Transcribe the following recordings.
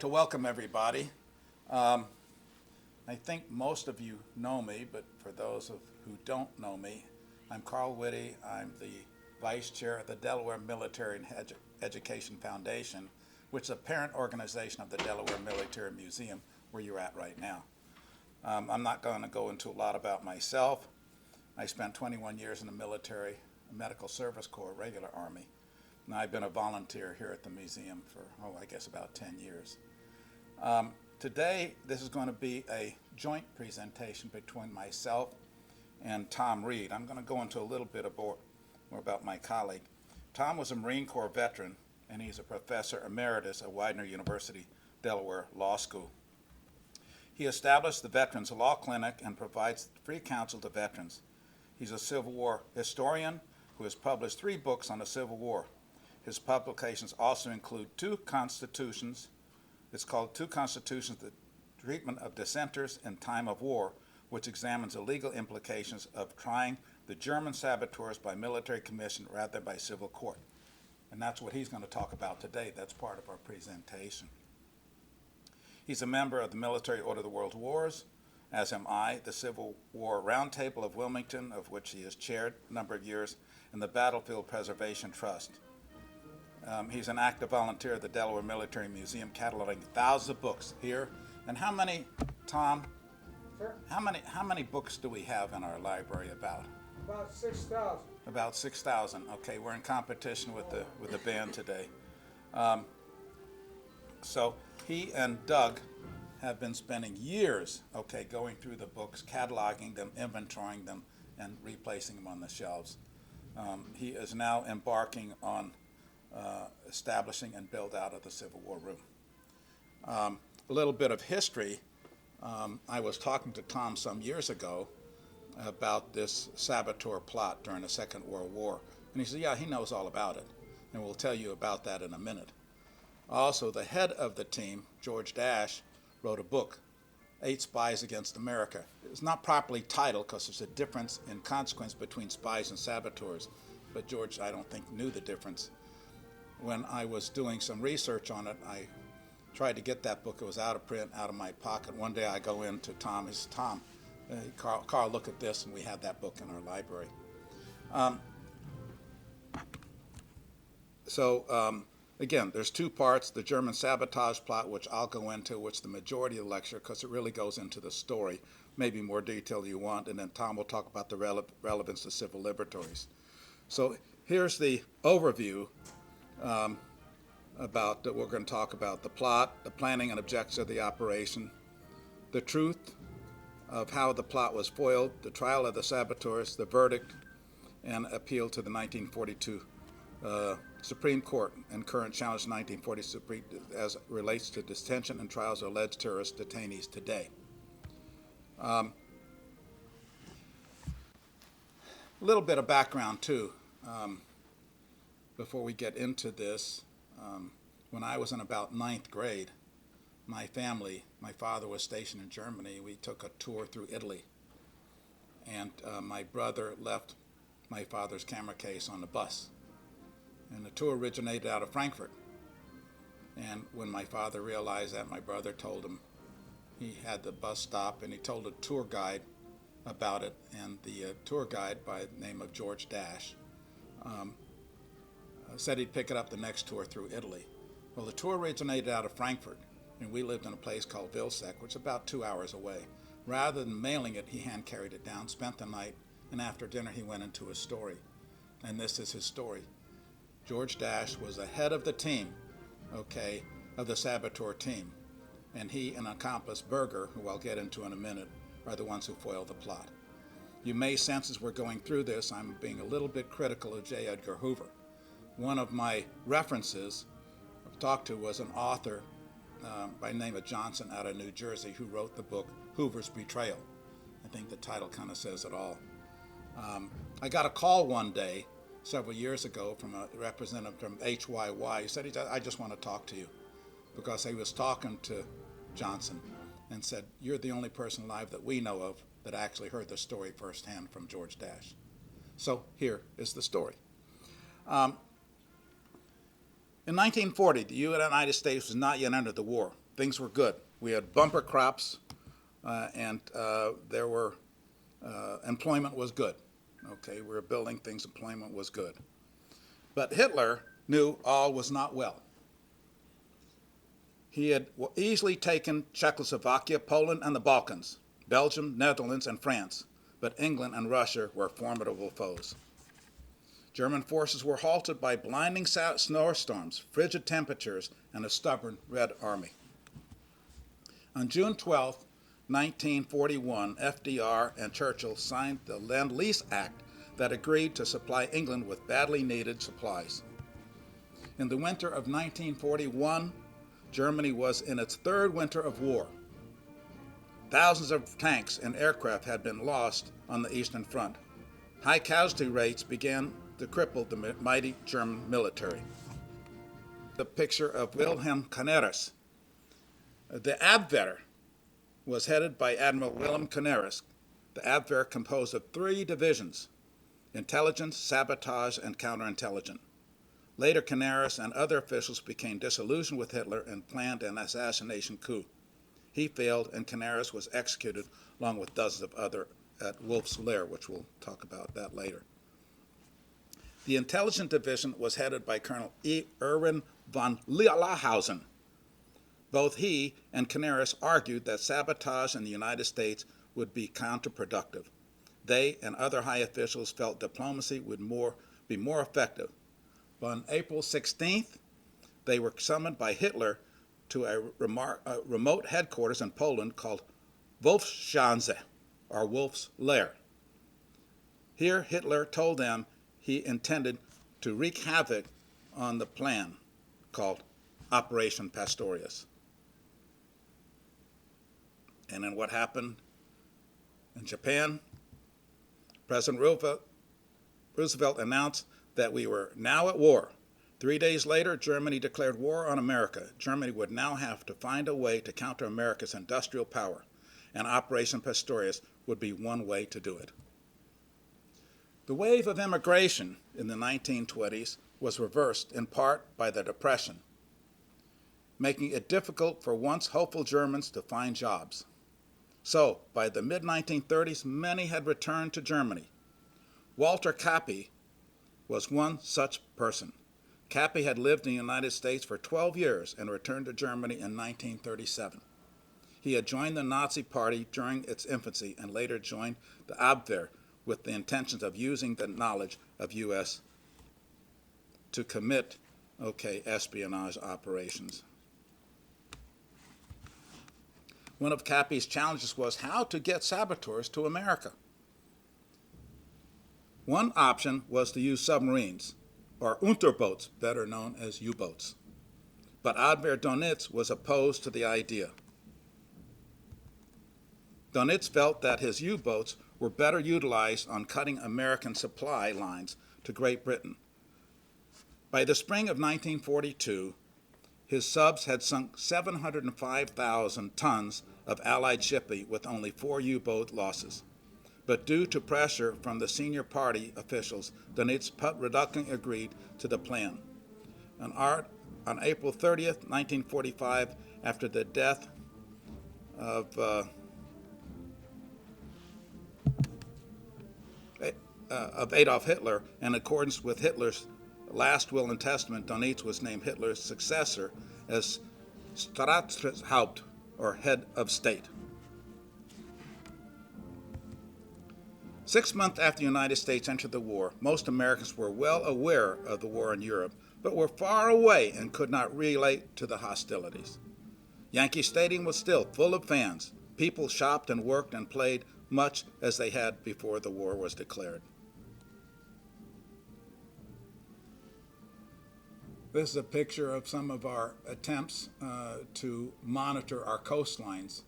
to welcome everybody. Um, I think most of you know me, but for those who don't know me, I'm Carl Whitty. I'm the Vice Chair of the Delaware Military and Education Foundation, which is a parent organization of the Delaware Military Museum, where you're at right now. I'm not going to go into a lot about myself. I spent 21 years in the military, Medical Service Corps, regular Army. And I've been a volunteer here at the museum for, I guess about 10 years. Today, this is going to be a joint presentation between myself and Tom Reed. I'm going to go into a little bit more about my colleague. Tom was a Marine Corps veteran, and he's a professor emeritus at Widener University, Delaware Law School. He established the Veterans Law Clinic and provides free counsel to veterans. He's a Civil War historian who has published 3 books on the Civil War. His publications also include 2 constitutions. It's called 2 Constitutions, the Treatment of Dissenters in Time of War, which examines the legal implications of trying the German saboteurs by military commission rather than by civil court. And that's what he's going to talk about today. That's part of our presentation. He's a member of the Military Order of the World Wars, as am I, the Civil War Roundtable of Wilmington, of which he has chaired a number of years, and the Battlefield Preservation Trust. He's an active volunteer at the Delaware Military Museum, cataloging thousands of books here. And how many, Tom? Sir? How many books do we have in our library about? About 6,000. About 6,000. Okay, we're in competition with the band today. So he and Doug have been spending years, going through the books, cataloging them, inventorying them, and replacing them on the shelves. He is now embarking on establishing and build out of the Civil War room. A little bit of history. I was talking to Tom some years ago about this saboteur plot during the Second World War. And he said, yeah, he knows all about it. And we'll tell you about that in a minute. Also, the head of the team, George Dash, wrote a book, 8 Spies Against America. It's not properly titled because there's a difference in consequence between spies and saboteurs. But George, I don't think, knew the difference. When I was doing some research on it, I tried to get that book. It was out of print, out of my pocket. One day I go in to Tom. He says, Tom, Carl, look at this. And we had that book in our library. Again, there's 2 parts. The German sabotage plot, which I'll go into, which the majority of the lecture, because it really goes into the story, maybe more detail you want. And then Tom will talk about the relevance of civil liberties. So here's the overview. We're going to talk about the plot, the planning and objectives of the operation, the truth of how the plot was foiled, the trial of the saboteurs, the verdict, and appeal to the 1942 Supreme Court and current challenge to 1940 Supreme as it relates to detention and trials of alleged terrorist detainees today. A little bit of background too. Before we get into this, when I was in about 9th grade, my family, my father was stationed in Germany. We took a tour through Italy. And my brother left my father's camera case on the bus. And the tour originated out of Frankfurt. And when my father realized that, my brother told him he had the bus stop, and he told a tour guide about it. And the tour guide, by the name of George Dash, said he'd pick it up the next tour through Italy. Well, the tour originated out of Frankfurt, and we lived in a place called Vilseck, which is about 2 hours away. Rather than mailing it, he hand-carried it down, spent the night, and after dinner he went into his story. And this is his story. George Dash was the head of the team, of the saboteur team. And he and accomplice Berger, who I'll get into in a minute, are the ones who foiled the plot. You may sense as we're going through this, I'm being a little bit critical of J. Edgar Hoover. One of my references I've talked to was an author by the name of Johnson out of New Jersey who wrote the book Hoover's Betrayal. I think the title kind of says it all. I got a call one day several years ago from a representative from HYY. He said, I just want to talk to you, because he was talking to Johnson and said, you're the only person alive that we know of that actually heard the story firsthand from George Dash. So here is the story. In 1940, the United States was not yet entered the war. things were good. We had bumper crops, and there were employment was good. Okay, we were building things. Employment was good. But Hitler knew all was not well. He had easily taken Czechoslovakia, Poland, and the Balkans, Belgium, Netherlands, and France, but England and Russia were formidable foes. German forces were halted by blinding snowstorms, frigid temperatures, and a stubborn Red Army. On June 12, 1941, FDR and Churchill signed the Lend-Lease Act that agreed to supply England with badly needed supplies. In the winter of 1941, Germany was in its third winter of war. Thousands of tanks and aircraft had been lost on the Eastern Front. High casualty rates began to cripple the mighty German military. The picture of Wilhelm Canaris. The Abwehr was headed by Admiral Wilhelm Canaris. The Abwehr composed of 3 divisions: intelligence, sabotage, and counterintelligence. Later, Canaris and other officials became disillusioned with Hitler and planned an assassination coup. He failed, and Canaris was executed along with dozens of others at Wolf's Lair, which we'll talk about that later. The intelligence division was headed by Colonel Erwin von Lahausen. Both he and Canaris argued that sabotage in the United States would be counterproductive. They and other high officials felt diplomacy would be more effective. But on April 16th, they were summoned by Hitler to a remote headquarters in Poland called Wolfschanze, or Wolf's Lair. Here, Hitler told them he intended to wreak havoc on the plan called Operation Pastorius. And then what happened in Japan? President Roosevelt announced that we were now at war. 3 days later, Germany declared war on America. Germany would now have to find a way to counter America's industrial power, and Operation Pastorius would be one way to do it. The wave of immigration in the 1920s was reversed in part by the Depression, making it difficult for once hopeful Germans to find jobs. So, by the mid-1930s, many had returned to Germany. Walter Kappe was one such person. Kappe had lived in the United States for 12 years and returned to Germany in 1937. He had joined the Nazi Party during its infancy and later joined the Abwehr with the intentions of using the knowledge of U.S. to commit, espionage operations. One of Kappe's challenges was how to get saboteurs to America. One option was to use submarines, or Unterboats, better known as U-boats. But Admiral Donitz was opposed to the idea. Donitz felt that his U-boats were better utilized on cutting American supply lines to Great Britain. By the spring of 1942, his subs had sunk 705,000 tons of Allied shipping with only 4 U-boat losses. But due to pressure from the senior party officials, Donitz reluctantly agreed to the plan. On April 30th, 1945, after the death of Adolf Hitler, in accordance with Hitler's last will and testament, Donitz was named Hitler's successor as Staatshaupt, or head of state. 6 months after the United States entered the war, most Americans were well aware of the war in Europe, but were far away and could not relate to the hostilities. Yankee Stadium was still full of fans. People shopped and worked and played much as they had before the war was declared. This is a picture of some of our attempts to monitor our coastlines,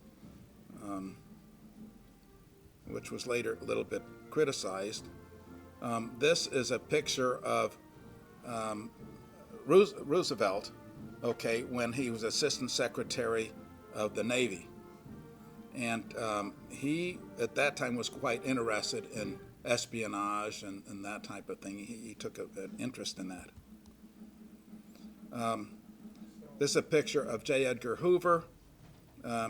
which was later a little bit criticized. This is a picture of Roosevelt, when he was Assistant Secretary of the Navy. And he, at that time, was quite interested in espionage and that type of thing. He took an interest in that. This is a picture of J. Edgar Hoover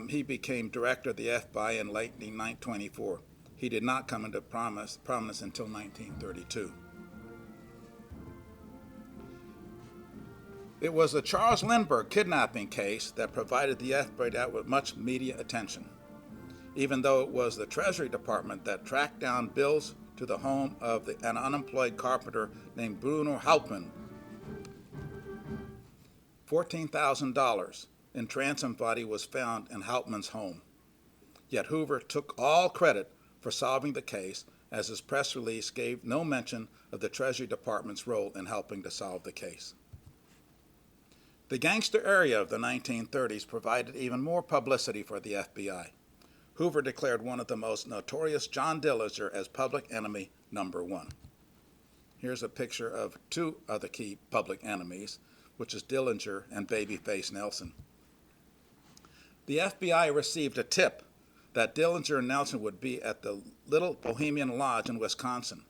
he became director of the FBI in late 1924. He did not come into prominence until 1932. It was the Charles Lindbergh kidnapping case that provided the FBI with much media attention, even though it was the Treasury Department that tracked down bills to the home of an unemployed carpenter named Bruno Hauptmann. $14,000 in transom body was found in Hauptmann's home. Yet Hoover took all credit for solving the case, as his press release gave no mention of the Treasury Department's role in helping to solve the case. The gangster era of the 1930s provided even more publicity for the FBI. Hoover declared one of the most notorious John Dillinger as public enemy number one. Here's a picture of two other key public enemies, which is Dillinger and Babyface Nelson. The FBI received a tip that Dillinger and Nelson would be at the Little Bohemian Lodge in Wisconsin.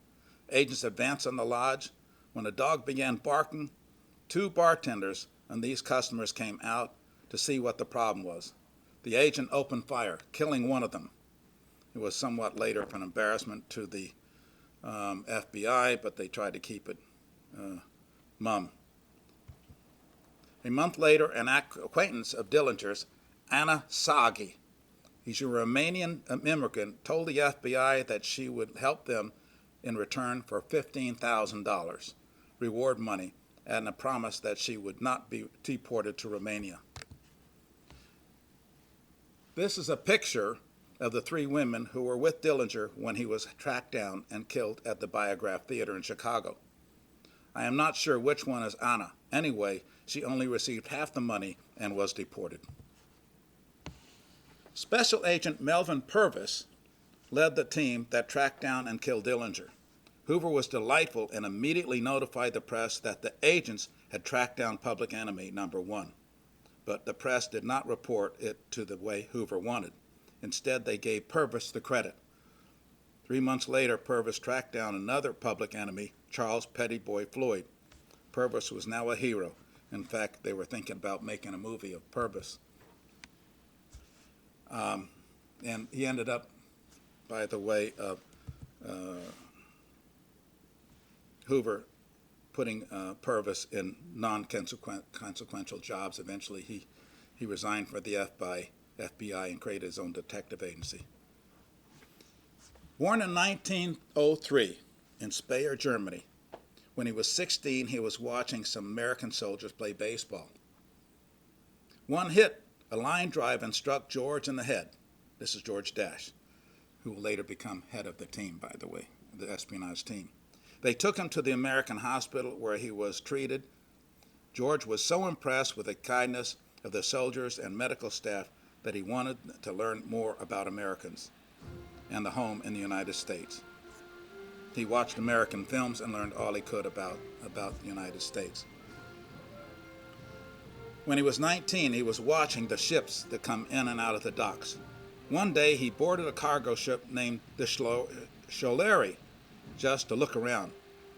Agents advanced on the lodge. When the dog began barking, two bartenders and these customers came out to see what the problem was. The agent opened fire, killing one of them. It was somewhat later of an embarrassment to the FBI, but they tried to keep it mum. A month later, an acquaintance of Dillinger's, Anna Sagi, he's a Romanian immigrant, told the FBI that she would help them in return for $15,000 reward money and a promise that she would not be deported to Romania. This is a picture of the three women who were with Dillinger when he was tracked down and killed at the Biograph Theater in Chicago. I am not sure which one is Anna. Anyway, she only received half the money and was deported. Special Agent Melvin Purvis led the team that tracked down and killed Dillinger. Hoover was delightful and immediately notified the press that the agents had tracked down public enemy number one. But the press did not report it to the way Hoover wanted. Instead, they gave Purvis the credit. 3 months later, Purvis tracked down another public enemy, Charles Pettyboy Floyd. Purvis was now a hero. In fact, they were thinking about making a movie of Purvis. And he ended up, by the way, Hoover putting Purvis in non-consequential jobs. Eventually, he resigned for the FBI and created his own detective agency. Born in 1903 in Speyer, Germany, when he was 16, he was watching some American soldiers play baseball. One hit a line drive and struck George in the head. This is George Dash, who will later become head of the team, by the way, the espionage team. They took him to the American hospital where he was treated. George was so impressed with the kindness of the soldiers and medical staff that he wanted to learn more about Americans and the home in the United States. He watched American films and learned all he could about the United States. When he was 19, he was watching the ships that come in and out of the docks. One day, he boarded a cargo ship named the Scholari just to look around.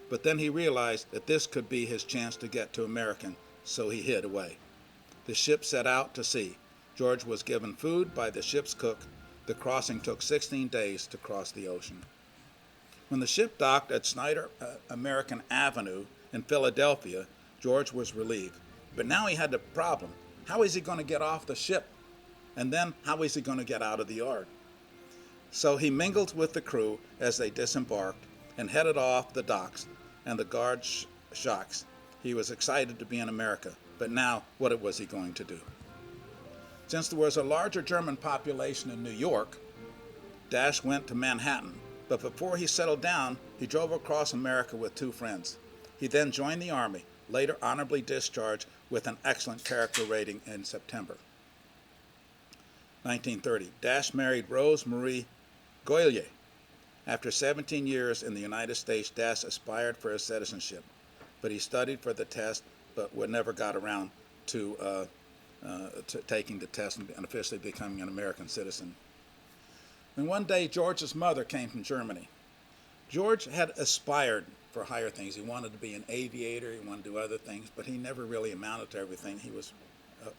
But then he realized that this could be his chance to get to America, so he hid away. The ship set out to sea. George was given food by the ship's cook. The crossing took 16 days to cross the ocean. When the ship docked at Snyder American Avenue in Philadelphia, George was relieved. But now he had the problem. How is he going to get off the ship? And then how is he going to get out of the yard? So he mingled with the crew as they disembarked and headed off the docks and the guard shocks. He was excited to be in America, but now what was he going to do? Since there was a larger German population in New York, Dash went to Manhattan, but before he settled down, he drove across America with two friends. He then joined the Army, later honorably discharged with an excellent character rating in September 1930. Dash married Rose Marie Goyer. After 17 years in the United States, Dash aspired for his citizenship, but he studied for the test, but never got around to taking the test and officially becoming an American citizen. And one day, George's mother came from Germany. George had aspired for higher things. He wanted to be an aviator, he wanted to do other things, but he never really amounted to everything. He was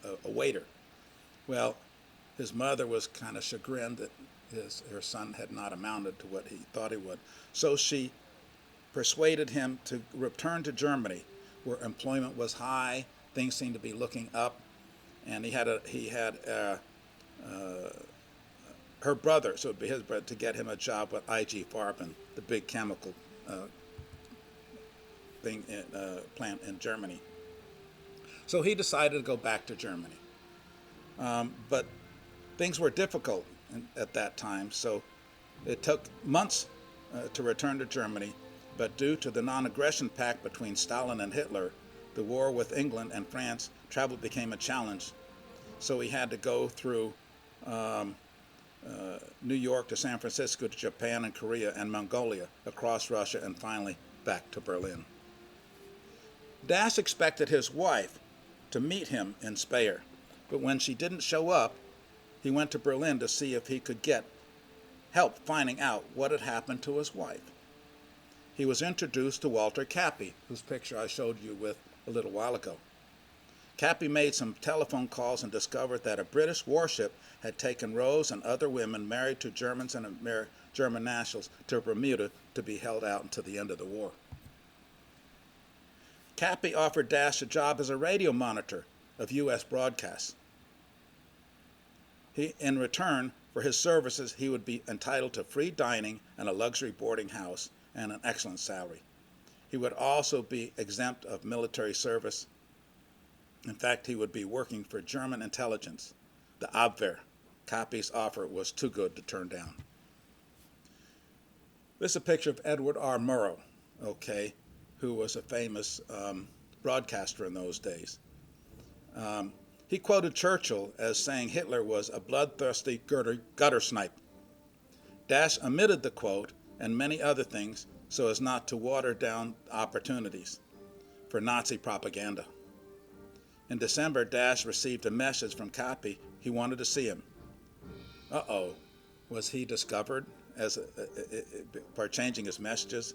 a waiter. Well, His mother was kind of chagrined that her son had not amounted to what he thought he would. So she persuaded him to return to Germany, where employment was high, things seemed to be looking up, and he had her brother, so it would be his brother, to get him a job with IG Farben, the big chemical plant in Germany. So he decided to go back to Germany. But things were difficult at that time, so it took months to return to Germany, but due to the non-aggression pact between Stalin and Hitler, the war with England and France, travel became a challenge. So he had to go through New York to San Francisco to Japan and Korea and Mongolia, across Russia, and finally back to Berlin. Dash expected his wife to meet him in Speyer, but when she didn't show up, he went to Berlin to see if he could get help finding out what had happened to his wife. He was introduced to Walter Kappy, whose picture I showed you with a little while ago. Kappy made some telephone calls and discovered that a British warship had taken Rose and other women married to Germans and German nationals to Bermuda to be held out until the end of the war. Kappy offered Dash a job as a radio monitor of U.S. broadcasts. In return for his services, he would be entitled to free dining and a luxury boarding house and an excellent salary. He would also be exempt of military service. In fact, he would be working for German intelligence, the Abwehr. Kappy's offer was too good to turn down. This is a picture of Edward R. Murrow, who was a famous broadcaster in those days. He quoted Churchill as saying Hitler was a bloodthirsty gutter snipe. Dash omitted the quote and many other things so as not to water down opportunities for Nazi propaganda. In December, Dash received a message from Kappy. He wanted to see him. Was he discovered by changing his messages?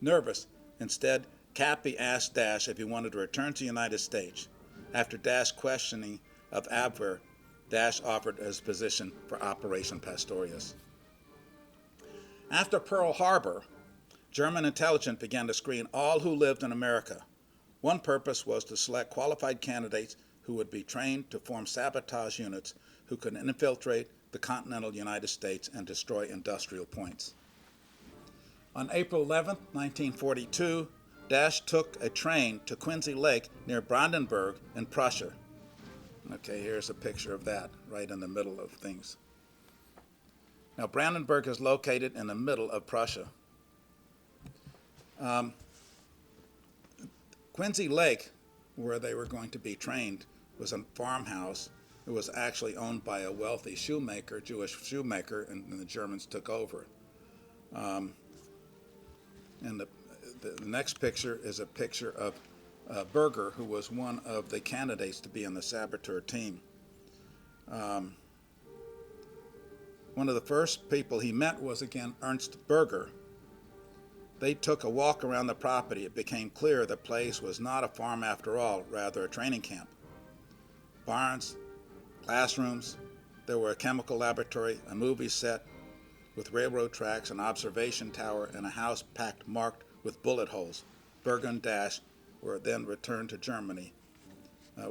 Nervous, instead, Kappy asked Dash if he wanted to return to the United States. After Dash questioning of Abwehr, Dash offered his position for Operation Pastorius. After Pearl Harbor, German intelligence began to screen all who lived in America. One purpose was to select qualified candidates who would be trained to form sabotage units who could infiltrate the continental United States and destroy industrial points. On April 11, 1942, Dash took a train to Quincy Lake near Brandenburg in Prussia. Here's a picture of that right in the middle of things. Now, Brandenburg is located in the middle of Prussia. Quincy Lake, where they were going to be trained, was a farmhouse. It was actually owned by a wealthy shoemaker, Jewish shoemaker, and the Germans took over. And the next picture is a picture of Berger, who was one of the candidates to be in the saboteur team. One of the first people he met was, again, Ernst Berger. They took a walk around the property. It became clear the place was not a farm after all, rather a training camp. Barns, classrooms, there were a chemical laboratory, a movie set with railroad tracks, an observation tower, and a house marked with bullet holes. Berger and Dash were then returned to Germany.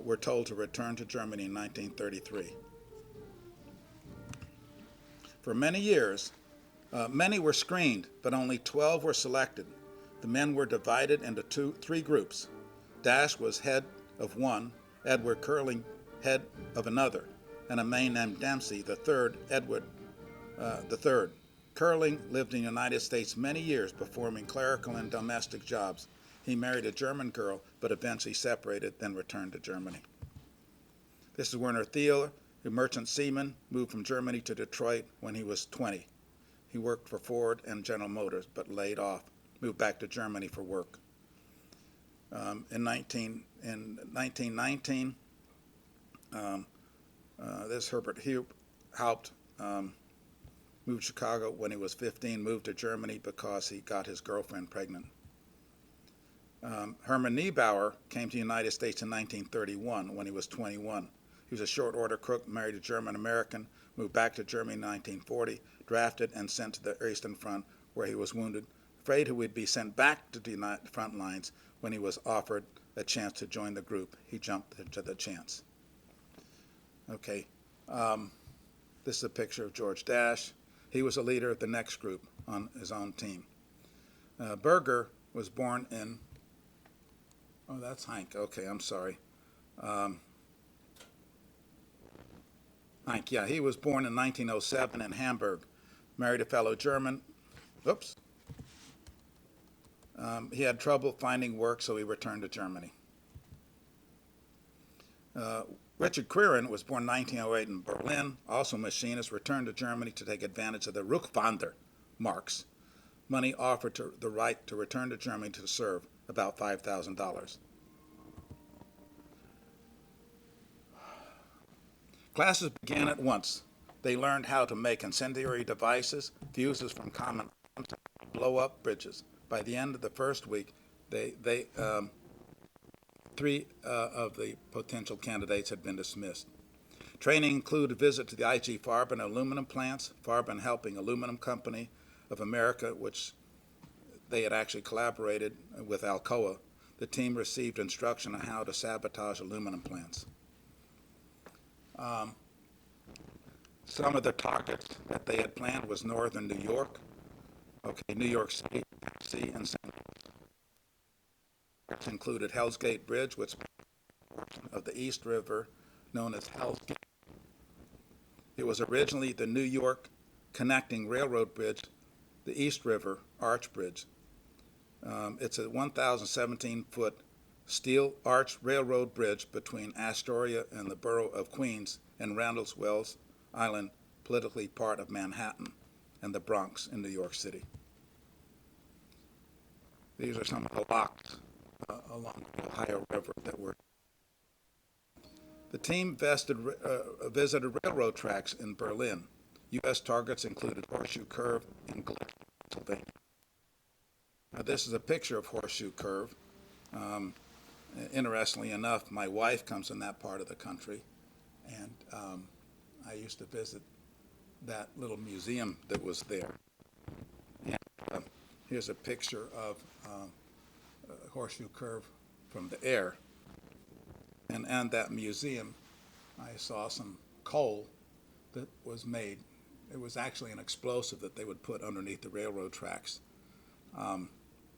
Were told to return to Germany in 1933. For many years, many were screened, but only 12 were selected. The men were divided into three groups. Dash was head of one, Edward Curling head of another, and a man named Dempsey, the third, Edward the third. Curling lived in the United States many years, performing clerical and domestic jobs. He married a German girl, but eventually separated, then returned to Germany. This is Werner Thiel, a merchant seaman, moved from Germany to Detroit when he was 20. He worked for Ford and General Motors, but laid off, moved back to Germany for work. In 1919, this Herbert Haupt moved to Chicago when he was 15, moved to Germany because he got his girlfriend pregnant. Herman Niebauer came to the United States in 1931 when he was 21. He was a short order crook, married a German American, moved back to Germany in 1940, drafted and sent to the Eastern Front, where he was wounded. Afraid he would be sent back to the front lines when he was offered a chance to join the group, he jumped into the chance. Okay, this is a picture of George Dash. He was a leader of the next group on his own team. Berger was born in, oh, that's Hank. Okay, I'm sorry. Hank, yeah, he was born in 1907 in Hamburg, married a fellow German. Oops. He had trouble finding work, so he returned to Germany. Richard Quirin was born in 1908 in Berlin, also a machinist, returned to Germany to take advantage of the Rückwander marks, money offered to the right to return to Germany to serve, about $5,000. Classes began at once. They learned how to make incendiary devices, fuses from common items, blow up bridges. By the end of the first week, three of the potential candidates had been dismissed. Training included a visit to the I.G. Farben aluminum plants, Farben helping Aluminum Company of America, which they had actually collaborated with Alcoa. The team received instruction on how to sabotage aluminum plants. Some of the targets that they had planned was northern New York, New York City, Tennessee, and St. Louis. It included Hell's Gate Bridge, which of the East River, known as Hell's Gate. It was originally the New York connecting railroad bridge, the East River Arch Bridge. It's a 1,017-foot steel arch railroad bridge between Astoria and the borough of Queens and Randall's Wells Island, politically part of Manhattan and the Bronx in New York City. These are some of the locks along the Ohio River that were. The team visited railroad tracks in Berlin. U.S. targets included Horseshoe Curve in Glen, Pennsylvania. Now, this is a picture of Horseshoe Curve. Interestingly enough, my wife comes from that part of the country, and I used to visit that little museum that was there. And here's a picture of Horseshoe Curve from the air. And that museum, I saw some coal that was made. It was actually an explosive that they would put underneath the railroad tracks.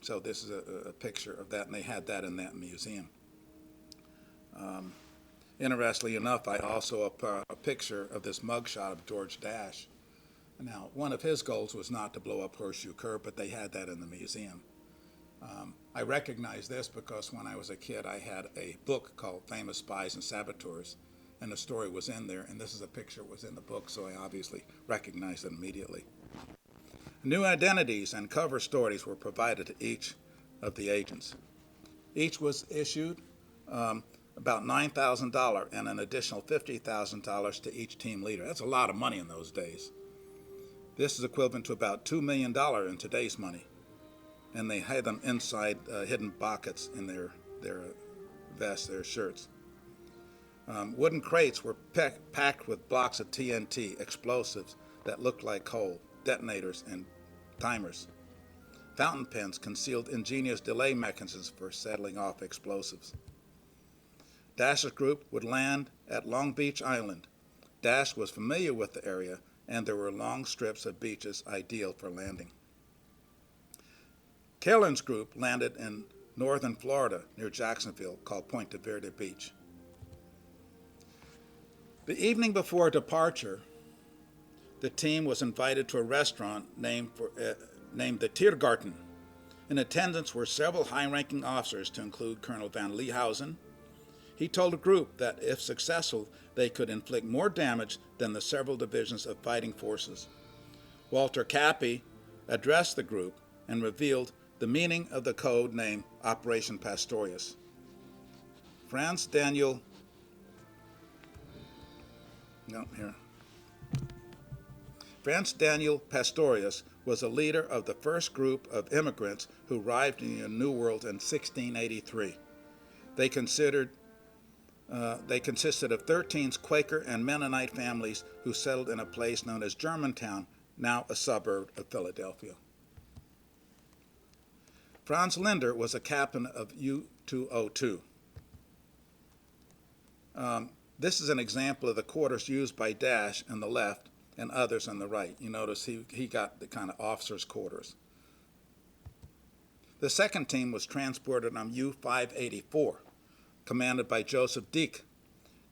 So this is a picture of that, and they had that in that museum. Interestingly enough, I also a picture of this mugshot of George Dash. Now, one of his goals was not to blow up Horseshoe Curve, but they had that in the museum. I recognize this because when I was a kid, I had a book called Famous Spies and Saboteurs, and the story was in there, and this is a picture that was in the book, so I obviously recognized it immediately. New identities and cover stories were provided to each of the agents. Each was issued about $9,000 and an additional $50,000 to each team leader. That's a lot of money in those days. This is equivalent to about $2 million in today's money. And they had them inside hidden pockets in their vests, their shirts. Wooden crates were packed with blocks of TNT, explosives that looked like coal, detonators, and timers. Fountain pens concealed ingenious delay mechanisms for settling off explosives. Dash's group would land at Long Beach Island. Dash was familiar with the area, and there were long strips of beaches ideal for landing. Carlin's group landed in northern Florida near Jacksonville, called Point Verde Beach. The evening before departure, the team was invited to a restaurant named the Tiergarten. In attendance were several high-ranking officers, to include Colonel Van Leehausen. He told the group that if successful, they could inflict more damage than the several divisions of fighting forces. Walter Cappy addressed the group and revealed the meaning of the code name Operation Pastorius. Franz Daniel Pastorius was a leader of the first group of immigrants who arrived in the New World in 1683. They considered They consisted of 13 Quaker and Mennonite families who settled in a place known as Germantown, now a suburb of Philadelphia. Franz Linder was a captain of U-202. This is an example of the quarters used by Dash on the left and others on the right. You notice he got the kind of officer's quarters. The second team was transported on U-584, commanded by Joseph Deek.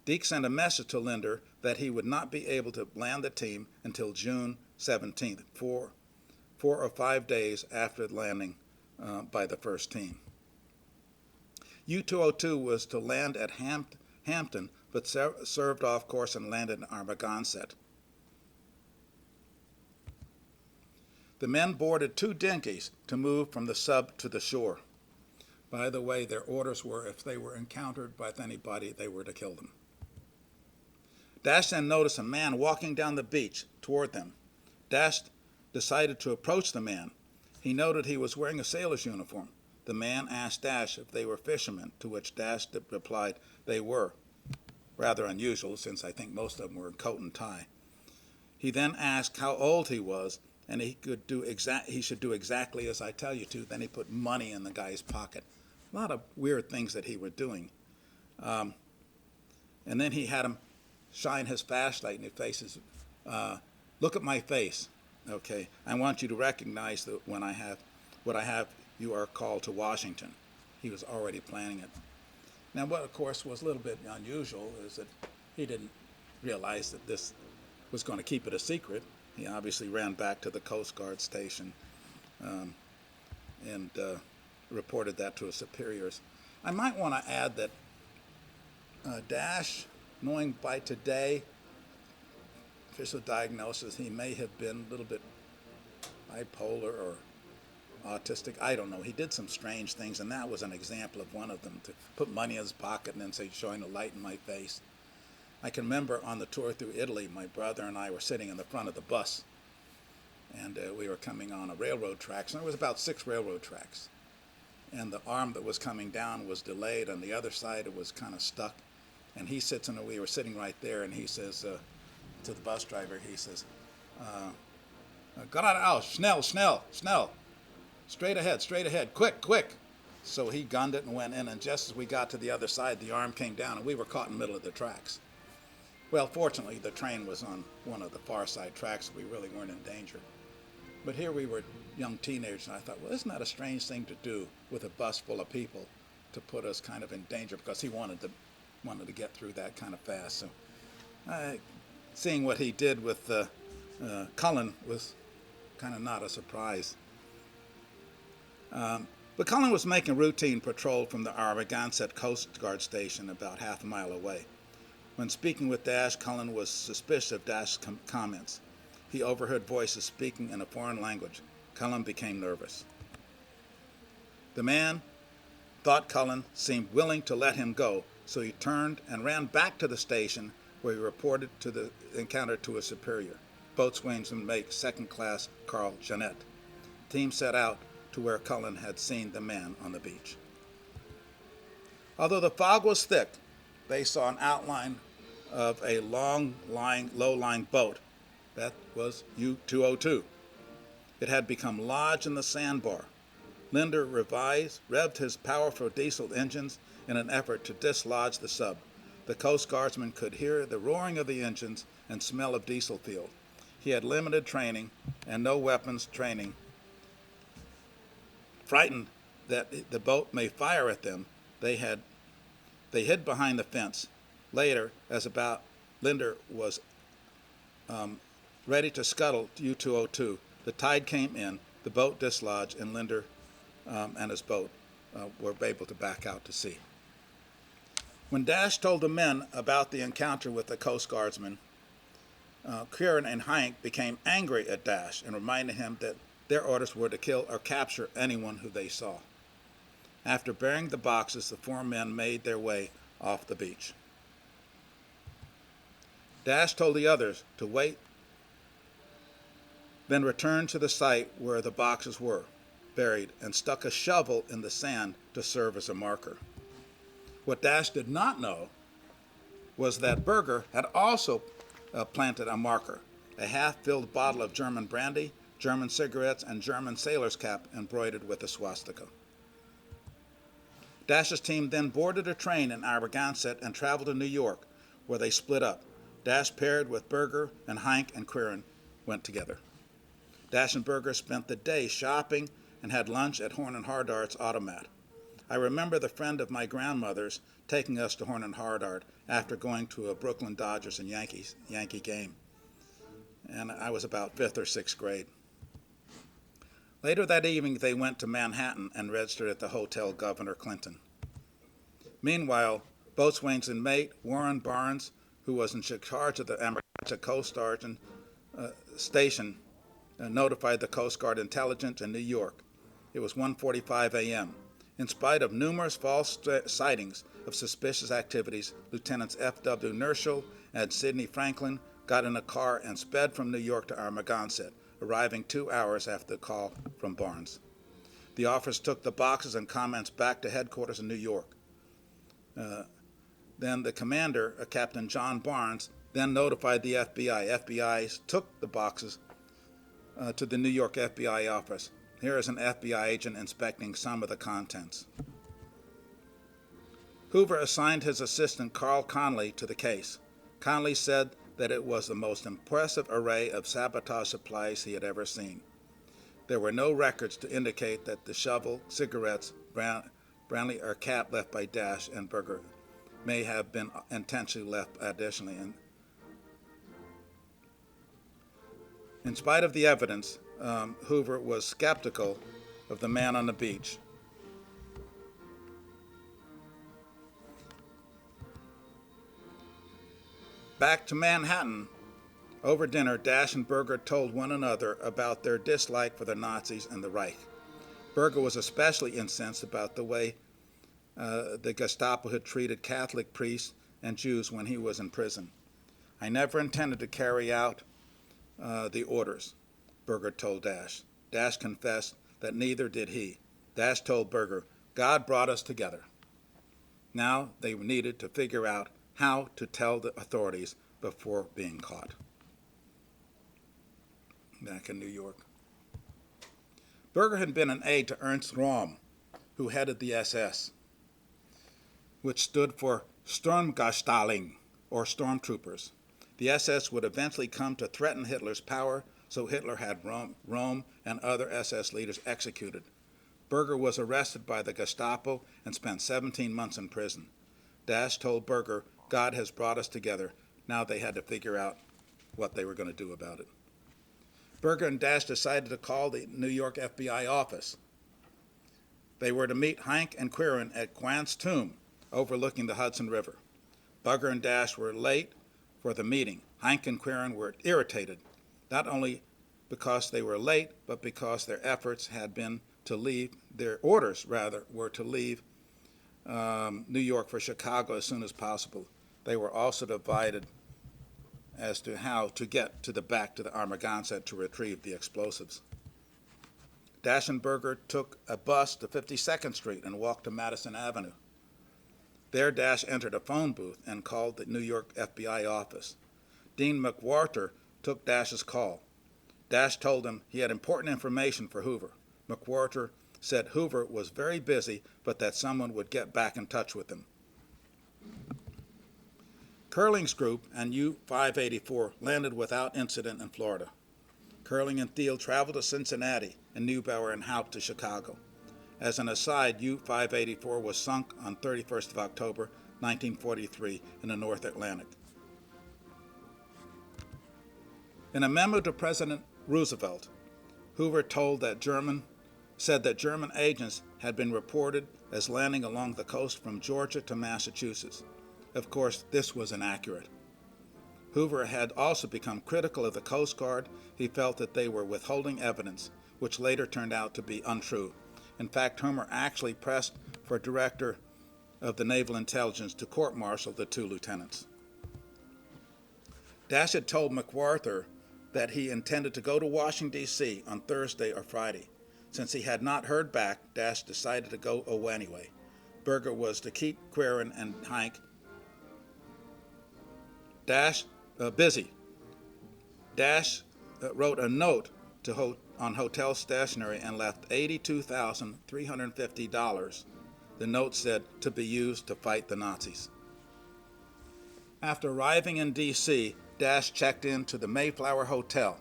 Deek sent a message to Linder that he would not be able to land the team until June 17th, 4 or 5 days after landing by the first team. U-202 was to land at Hampton, but served off course and landed in Armagoncet. The men boarded 2 dinghies to move from the sub to the shore. By the way, their orders were if they were encountered by anybody, they were to kill them. Dash then noticed a man walking down the beach toward them. Dash decided to approach the man. He noted he was wearing a sailor's uniform. The man asked Dash if they were fishermen, to which Dash replied they were. Rather unusual, since I think most of them were in coat and tie. He then asked how old he was, and he should do exactly as I tell you to. Then he put money in the guy's pocket. A lot of weird things that he was doing. And then he had him shine his flashlight in his face. Look at my face. Okay, I want you to recognize that when I have, you are called to Washington. He was already planning it. Now, what of course was a little bit unusual is that he didn't realize that this was going to keep it a secret. He obviously ran back to the Coast Guard station and reported that to his superiors. I might want to add that Dash, knowing by today, official diagnosis, he may have been a little bit bipolar or autistic. I don't know. He did some strange things, and that was an example of one of them, to put money in his pocket and then say, showing a light in my face. I can remember on the tour through Italy, my brother and I were sitting in the front of the bus, and we were coming on a railroad tracks, and there was about 6 railroad tracks. And the arm that was coming down was delayed. On the other side, it was kind of stuck. And he sits in, we were sitting right there, and he says to the bus driver, he says, geradeaus, schnell, schnell, schnell. Straight ahead, quick. So he gunned it and went in, and just as we got to the other side, the arm came down, and we were caught in the middle of the tracks. Well, fortunately, the train was on one of the far side tracks, so we really weren't in danger. But here we were young teenagers, and I thought, well, isn't that a strange thing to do with a bus full of people, to put us kind of in danger, because he wanted to get through that kind of fast. So seeing what he did with Cullen was kind of not a surprise. But Cullen was making routine patrol from the Armagoncet Coast Guard station about half a mile away. When speaking with Dash, Cullen was suspicious of Dash's comments. He overheard voices speaking in a foreign language. Cullen became nervous. The man thought Cullen seemed willing to let him go, so he turned and ran back to the station, where he reported the encounter to his superior, boatswain's mate, second class Carl Jeanette. The team set out to where Cullen had seen the man on the beach. Although the fog was thick, they saw an outline of a low-lying boat. That was U-202. It had become lodged in the sandbar. Linder revved his powerful diesel engines in an effort to dislodge the sub. The Coast Guardsman could hear the roaring of the engines and smell of diesel fuel. He had limited training and no weapons training. Frightened that the boat may fire at them, they hid behind the fence. Later, Linder was ready to scuttle U-202, the tide came in, the boat dislodged, and Linder and his boat were able to back out to sea. When Dash told the men about the encounter with the Coast Guardsmen, Kieran and Hyank became angry at Dash and reminded him that their orders were to kill or capture anyone who they saw. After burying the boxes, the 4 men made their way off the beach. Dash told the others to wait, then returned to the site where the boxes were buried and stuck a shovel in the sand to serve as a marker. What Dash did not know was that Berger had also planted a marker, a half-filled bottle of German brandy, German cigarettes, and German sailor's cap embroidered with a swastika. Dash's team then boarded a train in Narragansett and traveled to New York, where they split up. Dash paired with Berger, and Heinck and Quirin went together. Dash and Berger spent the day shopping and had lunch at Horn and Hardart's Automat. I remember the friend of my grandmother's taking us to Horn and Hardart after going to a Brooklyn Dodgers and Yankee game. And I was about 5th or 6th grade. Later that evening, they went to Manhattan and registered at the Hotel Governor Clinton. Meanwhile, boatswain's mate Warren Barnes, who was in charge of the Amagansett Coast Guard station, notified the Coast Guard intelligence in New York. It was 1:45 a.m. In spite of numerous false sightings of suspicious activities, Lieutenants F.W. Nerschel and Sidney Franklin got in a car and sped from New York to Amagansett, arriving 2 hours after the call from Barnes. The officers took the boxes and comments back to headquarters in New York. Then the commander, Captain John Barnes, then notified the FBI. FBI took the boxes to the New York FBI office. Here is an FBI agent inspecting some of the contents. Hoover assigned his assistant Carl Conley to the case. Conley said that it was the most impressive array of sabotage supplies he had ever seen. There were no records to indicate that the shovel, cigarettes, brandy, or cap left by Dash and Berger may have been intentionally left additionally. In spite of the evidence, Hoover was skeptical of the man on the beach. Back to Manhattan, over dinner, Dash and Berger told one another about their dislike for the Nazis and the Reich. Berger was especially incensed about the way the Gestapo had treated Catholic priests and Jews when he was in prison. I never intended to carry out the orders, Berger told Dash. Dash confessed that neither did he. Dash told Berger, God brought us together. Now they needed to figure out how to tell the authorities before being caught. Back in New York. Berger had been an aide to Ernst Röhm, who headed the SS, which stood for Sturmgastling, or stormtroopers. The SS would eventually come to threaten Hitler's power, so Hitler had Röhm and other SS leaders executed. Berger was arrested by the Gestapo and spent 17 months in prison. Dash told Berger, God has brought us together. Now they had to figure out what they were going to do about it. Berger and Dash decided to call the New York FBI office. They were to meet Heinck and Quirin at Grant's tomb, overlooking the Hudson River. Berger and Dash were late for the meeting. Heinck and Quirin were irritated, not only because they were late, but because their efforts had been to leave, their orders rather, were to leave New York for Chicago as soon as possible. They were also divided as to how to get to the Amagansett to retrieve the explosives. Dash and Berger took a bus to 52nd Street and walked to Madison Avenue. There, Dash entered a phone booth and called the New York FBI office. Dean McWhorter took Dash's call. Dash told him he had important information for Hoover. McWhorter said Hoover was very busy, but that someone would get back in touch with him. Curling's group and U-584 landed without incident in Florida. Curling and Thiel traveled to Cincinnati, and Neubauer and Haupt to Chicago. As an aside, U-584 was sunk on 31st of October, 1943, in the North Atlantic. In a memo to President Roosevelt, Hoover said that German agents had been reported as landing along the coast from Georgia to Massachusetts. Of course, this was inaccurate. Hoover had also become critical of the Coast Guard. He felt that they were withholding evidence, which later turned out to be untrue. In fact, Hoover actually pressed for director of the Naval Intelligence to court-martial the two lieutenants. Dash had told McWhorter that he intended to go to Washington, D.C. on Thursday or Friday. Since he had not heard back, Dash decided to go anyway. Berger was to keep Quirin and Heinck busy. Dash wrote a note on hotel stationery and left $82,350. The note said to be used to fight the Nazis. After arriving in D.C., Dash checked into the Mayflower Hotel.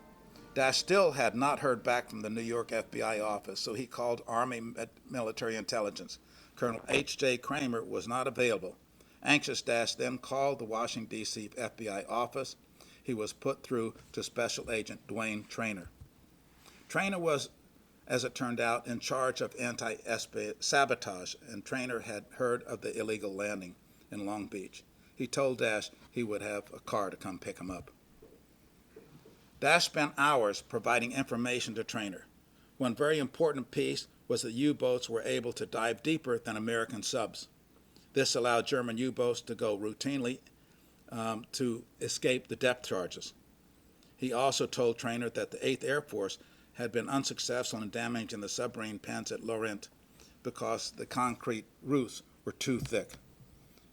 Dash still had not heard back from the New York FBI office, so he called Army Military Intelligence. Colonel H.J. Kramer was not available. Anxious, Dash then called the Washington, D.C. FBI office. He was put through to Special Agent Dwayne Traynor. Traynor was, as it turned out, in charge of anti-sabotage, and Traynor had heard of the illegal landing in Long Beach. He told Dash he would have a car to come pick him up. Dash spent hours providing information to Traynor. One very important piece was that U-boats were able to dive deeper than American subs. This allowed German U-boats to go routinely to escape the depth charges. He also told Traynor that the 8th Air Force had been unsuccessful in damaging the submarine pens at Laurent because the concrete roofs were too thick.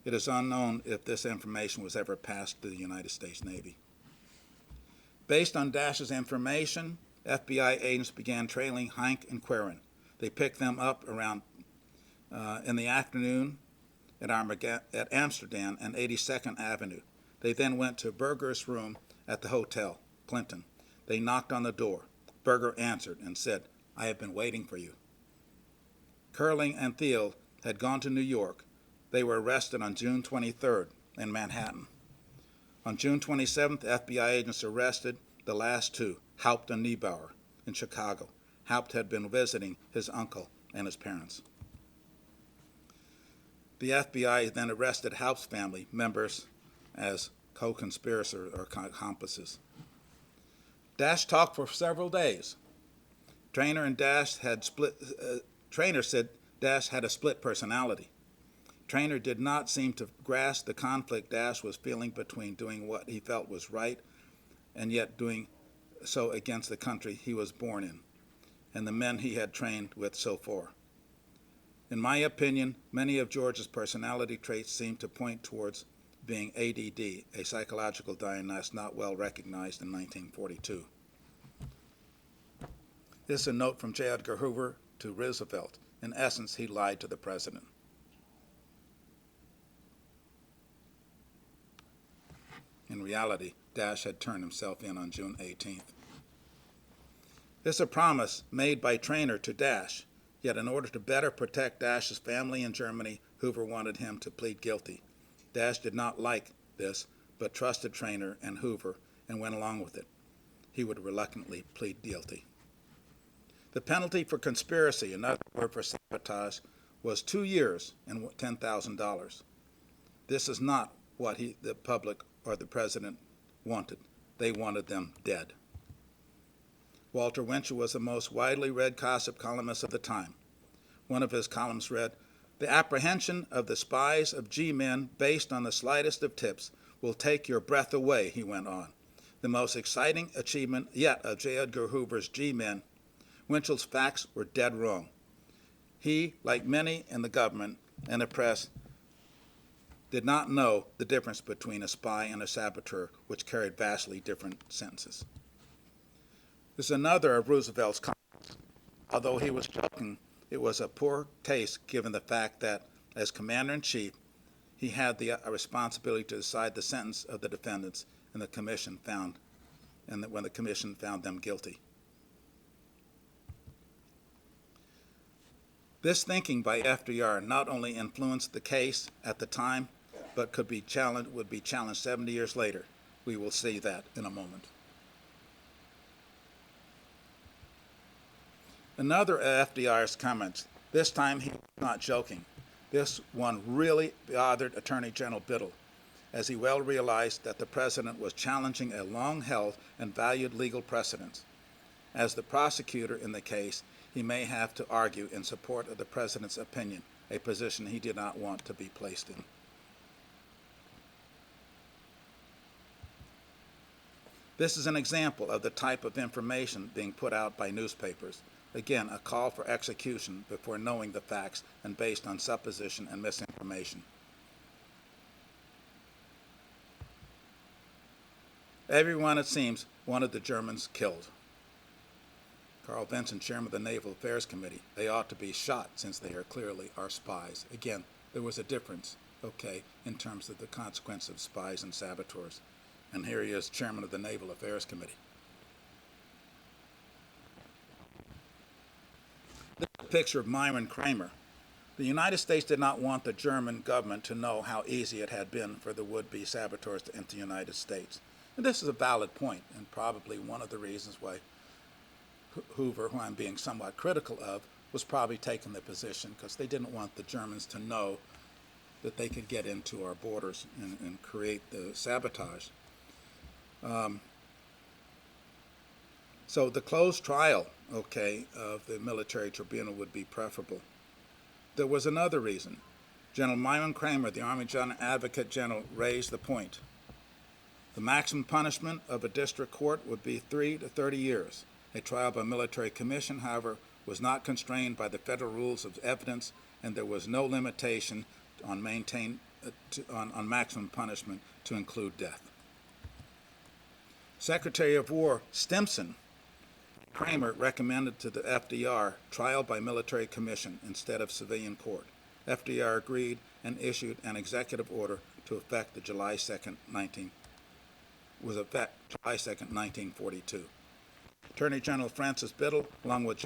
It is unknown if this information was ever passed to the United States Navy. Based on Dash's information, FBI agents began trailing Hank and Quirin. They picked them up around in the afternoon at Amsterdam and 82nd Avenue. They then went to Berger's room at the hotel, Clinton. They knocked on the door. Berger answered and said, "I have been waiting for you." Curling and Thiel had gone to New York. They were arrested on June 23rd in Manhattan. On June 27th, FBI agents arrested the last two, Haupt and Niebauer, in Chicago. Haupt had been visiting his uncle and his parents. The FBI then arrested Haupt's family members as co-conspirators or accomplices. Dash talked for several days. Traynor and Dash had Traynor said Dash had a split personality. Traynor did not seem to grasp the conflict Dash was feeling between doing what he felt was right and yet doing so against the country he was born in and the men he had trained with so far. In my opinion, many of George's personality traits seem to point towards being ADD, a psychological diagnosis not well recognized in 1942. This is a note from J. Edgar Hoover to Roosevelt. In essence, he lied to the president. In reality, Dash had turned himself in on June 18th. This is a promise made by Traynor to Dash, yet in order to better protect Dash's family in Germany, Hoover wanted him to plead guilty. Dash did not like this, but trusted Traynor and Hoover and went along with it. He would reluctantly plead guilty. The penalty for conspiracy, another word for sabotage, was 2 years and $10,000. This is not what the public or the president wanted. They wanted them dead. Walter Winchell was the most widely read gossip columnist of the time. One of his columns read, "The apprehension of the spies of G-men based on the slightest of tips will take your breath away," he went on. The most exciting achievement yet of J. Edgar Hoover's G-men, Winchell's facts were dead wrong. He, like many in the government and the press, did not know the difference between a spy and a saboteur, which carried vastly different sentences. This is another of Roosevelt's comments. Although he was joking, it was a poor case given the fact that, as commander-in-chief, he had the responsibility to decide the sentence of the defendants, and when the commission found them guilty. This thinking by FDR not only influenced the case at the time, but would be challenged 70 years later. We will see that in a moment. Another of FDR's comments, this time he was not joking. This one really bothered Attorney General Biddle, as he well realized that the president was challenging a long-held and valued legal precedent. As the prosecutor in the case, he may have to argue in support of the president's opinion, a position he did not want to be placed in. This is an example of the type of information being put out by newspapers. Again, a call for execution before knowing the facts and based on supposition and misinformation. Everyone, it seems, wanted the Germans killed. Carl Vinson, chairman of the Naval Affairs Committee, they ought to be shot since they are clearly our spies. Again, there was a difference, okay, in terms of the consequence of spies and saboteurs. And here he is, chairman of the Naval Affairs Committee. This is a picture of Myron Kramer. The United States did not want the German government to know how easy it had been for the would-be saboteurs to enter the United States. And this is a valid point, and probably one of the reasons why Hoover, who I'm being somewhat critical of, was probably taking the position because they didn't want the Germans to know that they could get into our borders and create the sabotage. So the closed trial, okay, of the military tribunal would be preferable. There was another reason. General Myron Kramer, the Army General Advocate General, raised the point. The maximum punishment of a district court would be 3 to 30 years. A trial by military commission, however, was not constrained by the federal rules of evidence, and there was no limitation on maximum punishment to include death. Secretary of War Stimson Kramer recommended to the FDR trial by military commission instead of civilian court. FDR agreed and issued an executive order to effect the July 2nd, 1942. Attorney General Francis Biddle, along with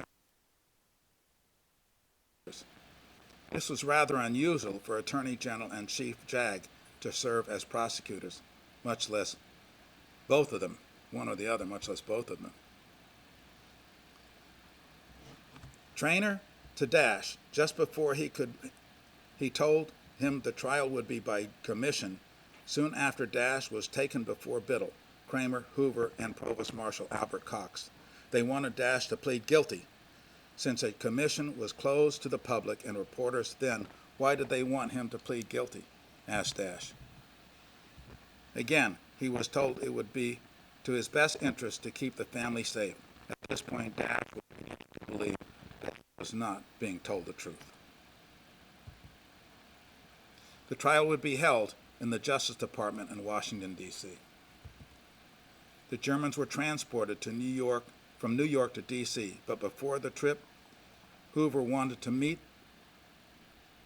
this was rather unusual for Attorney General and Chief JAG to serve as prosecutors, much less both of them, one or the other, much less both of them. Trainer to Dash, just before he told him the trial would be by commission. Soon after, Dash was taken before Biddle, Kramer, Hoover, and Provost Marshal Albert Cox. They wanted Dash to plead guilty. Since a commission was closed to the public and reporters then, why did they want him to plead guilty? Asked Dash. Again, he was told it would be to his best interest to keep the family safe. At this point, Dash would begin to believe that he was not being told the truth. The trial would be held in the Justice Department in Washington, D.C. The Germans were transported to from New York to D.C., but before the trip, Hoover wanted to meet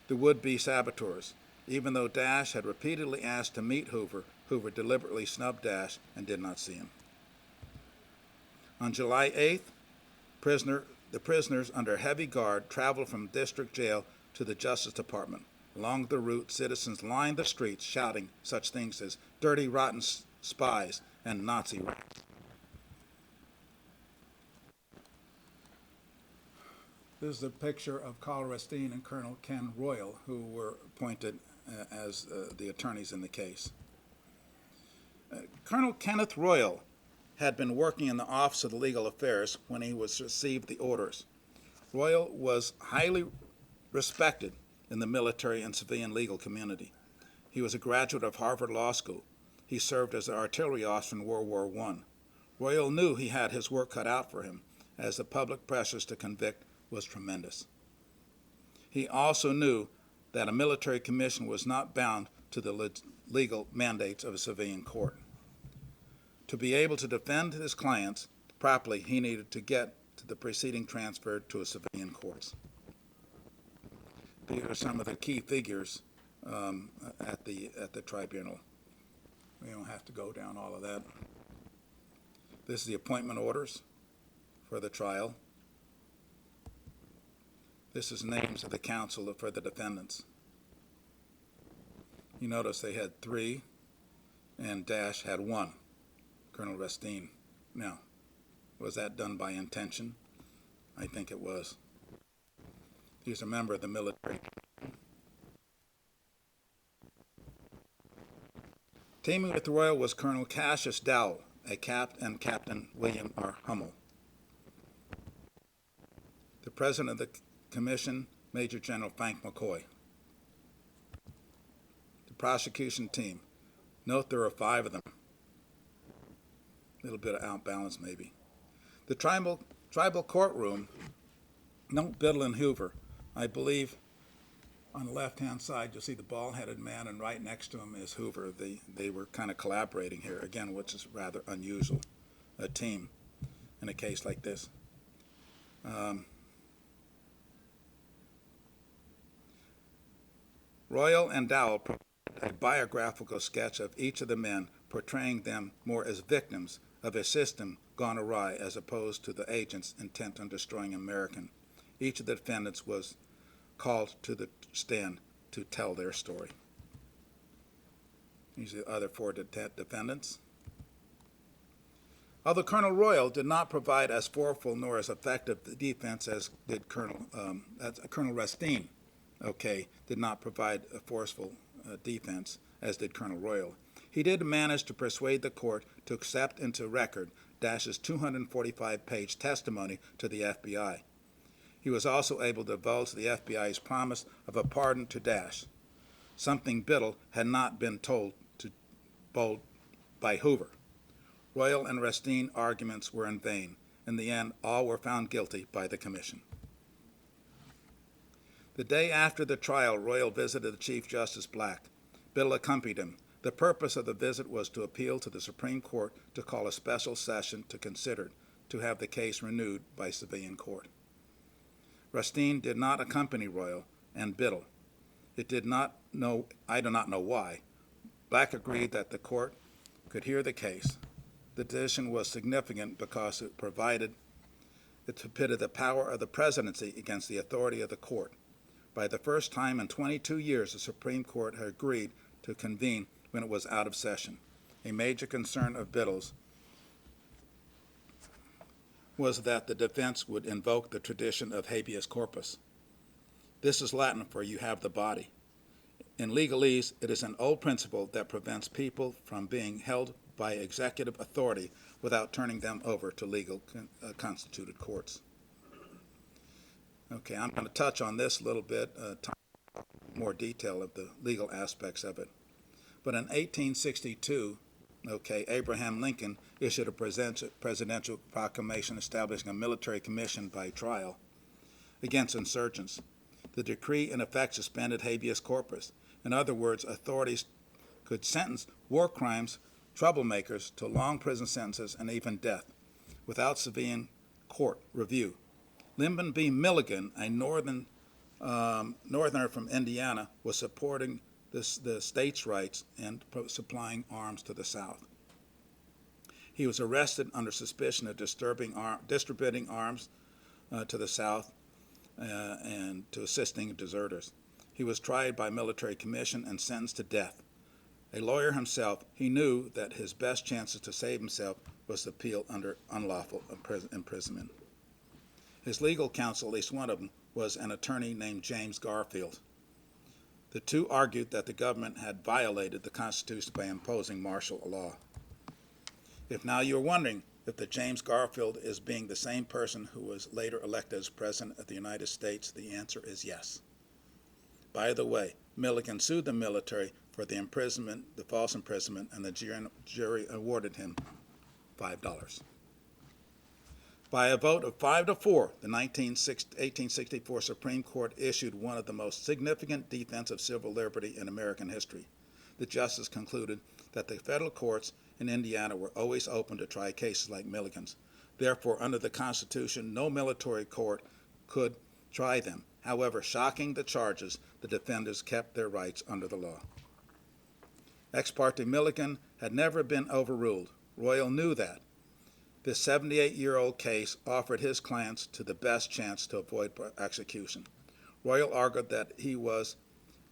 the would-be saboteurs. Even though Dash had repeatedly asked to meet Hoover, Hoover deliberately snubbed Dash and did not see him. On July 8th, the prisoners under heavy guard traveled from district jail to the Justice Department. Along the route, citizens lined the streets shouting such things as dirty, rotten spies and Nazi rats. This is a picture of Carl Racine and Colonel Ken Royal, who were appointed as the attorneys in the case. Colonel Kenneth Royal had been working in the Office of Legal Affairs when he received the orders. Royal was highly respected in the military and civilian legal community. He was a graduate of Harvard Law School. He served as an artillery officer in World War I. Royal knew he had his work cut out for him, as the public pressures to convict was tremendous. He also knew that a military commission was not bound to the legal mandates of a civilian court. To be able to defend his clients properly, he needed to get to the proceeding transferred to a civilian court. These are some of the key figures at the tribunal. We don't have to go down all of that. This is the appointment orders for the trial. This is names of the counsel for the defendants. You notice they had 3 and Dash had 1, Colonel Racine. Now, was that done by intention? I think it was. He's a member of the military. Teaming with Royal was Colonel Cassius Dowell, and Captain William R. Hummel. The president of the commission, Major General Frank McCoy. The prosecution team. Note there are 5 of them. A little bit of outbalance maybe. The tribal courtroom, note Biddle and Hoover. I believe On the left-hand side, you'll see the bald-headed man, and right next to him is Hoover. They were kind of collaborating here, again, which is rather unusual, a team in a case like this. Royal and Dowell provided a biographical sketch of each of the men, portraying them more as victims of a system gone awry as opposed to the agents intent on destroying America. Each of the defendants was called to the stand to tell their story. These are the other four defendants. Although Colonel Royal did not provide as forceful nor as effective defense as did Colonel Rastine, did not provide a forceful defense as did Colonel Royal. He did manage to persuade the court to accept into record Dash's 245-page testimony to the FBI. He was also able to divulge the FBI's promise of a pardon to Dash, something Biddle had not been told by Hoover. Royal and Rastine arguments were in vain. In the end, all were found guilty by the commission. The day after the trial, Royal visited the Chief Justice Black. Biddle accompanied him. The purpose of the visit was to appeal to the Supreme Court to call a special session to consider to have the case renewed by civilian court. Rastine did not accompany Royal and Biddle. I do not know why. Black agreed that the court could hear the case. The decision was significant because it pitted the power of the presidency against the authority of the court. By the first time in 22 years, the Supreme Court had agreed to convene when it was out of session. A major concern of Biddle's was that the defense would invoke the tradition of habeas corpus. This is Latin for "you have the body." In legalese, it is an old principle that prevents people from being held by executive authority without turning them over to legal constituted courts. Okay, I'm going to touch on this a little bit, more detail of the legal aspects of it. But in 1862, Abraham Lincoln issued a presidential proclamation establishing a military commission by trial against insurgents. The decree, in effect, suspended habeas corpus. In other words, authorities could sentence war crimes troublemakers to long prison sentences and even death without civilian court review. Lyndon B. Milligan, a northerner from Indiana, was supporting the states' rights and supplying arms to the South. He was arrested under suspicion of distributing arms to the South and to assisting deserters. He was tried by military commission and sentenced to death. A lawyer himself, he knew that his best chances to save himself was to appeal under unlawful imprisonment. His legal counsel, at least one of them, was an attorney named James Garfield. The two argued that the government had violated the Constitution by imposing martial law. If now you're wondering if the James Garfield is being the same person who was later elected as President of the United States, the answer is yes. By the way, Milligan sued the military for the imprisonment, the false imprisonment, and the jury awarded him $5. By a vote of 5-4, the 1864 Supreme Court issued one of the most significant defense of civil liberty in American history. The justice concluded that the federal courts in Indiana were always open to try cases like Milligan's. Therefore, under the Constitution, no military court could try them. However, shocking the charges, the defendants kept their rights under the law. Ex parte Milligan had never been overruled. Royal knew that. This 78-year-old case offered his clients to the best chance to avoid execution. Royal argued that he was,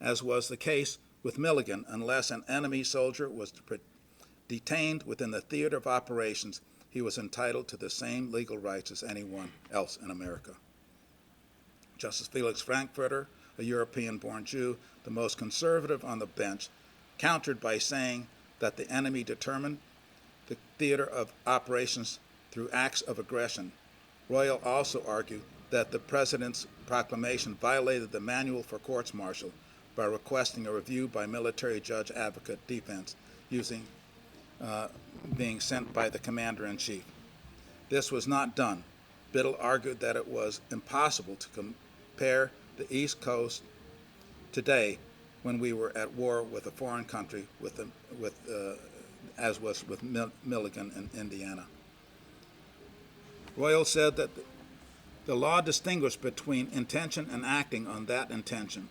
as was the case with Milligan, unless an enemy soldier was detained within the theater of operations, he was entitled to the same legal rights as anyone else in America. Justice Felix Frankfurter, a European-born Jew, the most conservative on the bench, countered by saying that the enemy determined the theater of operations through acts of aggression. Royal also argued that the president's proclamation violated the manual for courts-martial by requesting a review by military judge advocate defense being sent by the commander-in-chief. This was not done. Biddle argued that it was impossible to compare the East Coast today when we were at war with a foreign country, as was with Milligan in Indiana. Royal said that the law distinguished between intention and acting on that intention.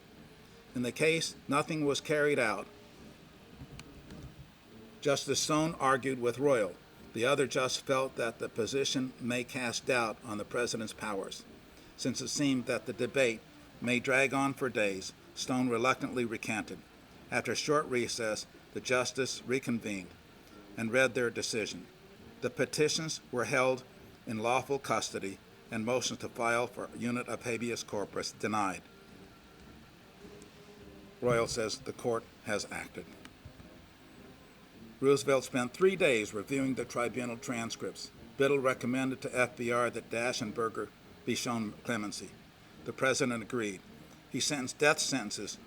In the case, nothing was carried out. Justice Stone argued with Royal. The other just felt that the position may cast doubt on the president's powers. Since it seemed that the debate may drag on for days, Stone reluctantly recanted. After a short recess, the justice reconvened and read their decision. The petitions were held in lawful custody, and motions to file for unit of habeas corpus denied. Royal says the court has acted. Roosevelt spent 3 days reviewing the tribunal transcripts. Biddle recommended to FBR that Dash and Berger be shown clemency. The president agreed. He sentenced death sentences.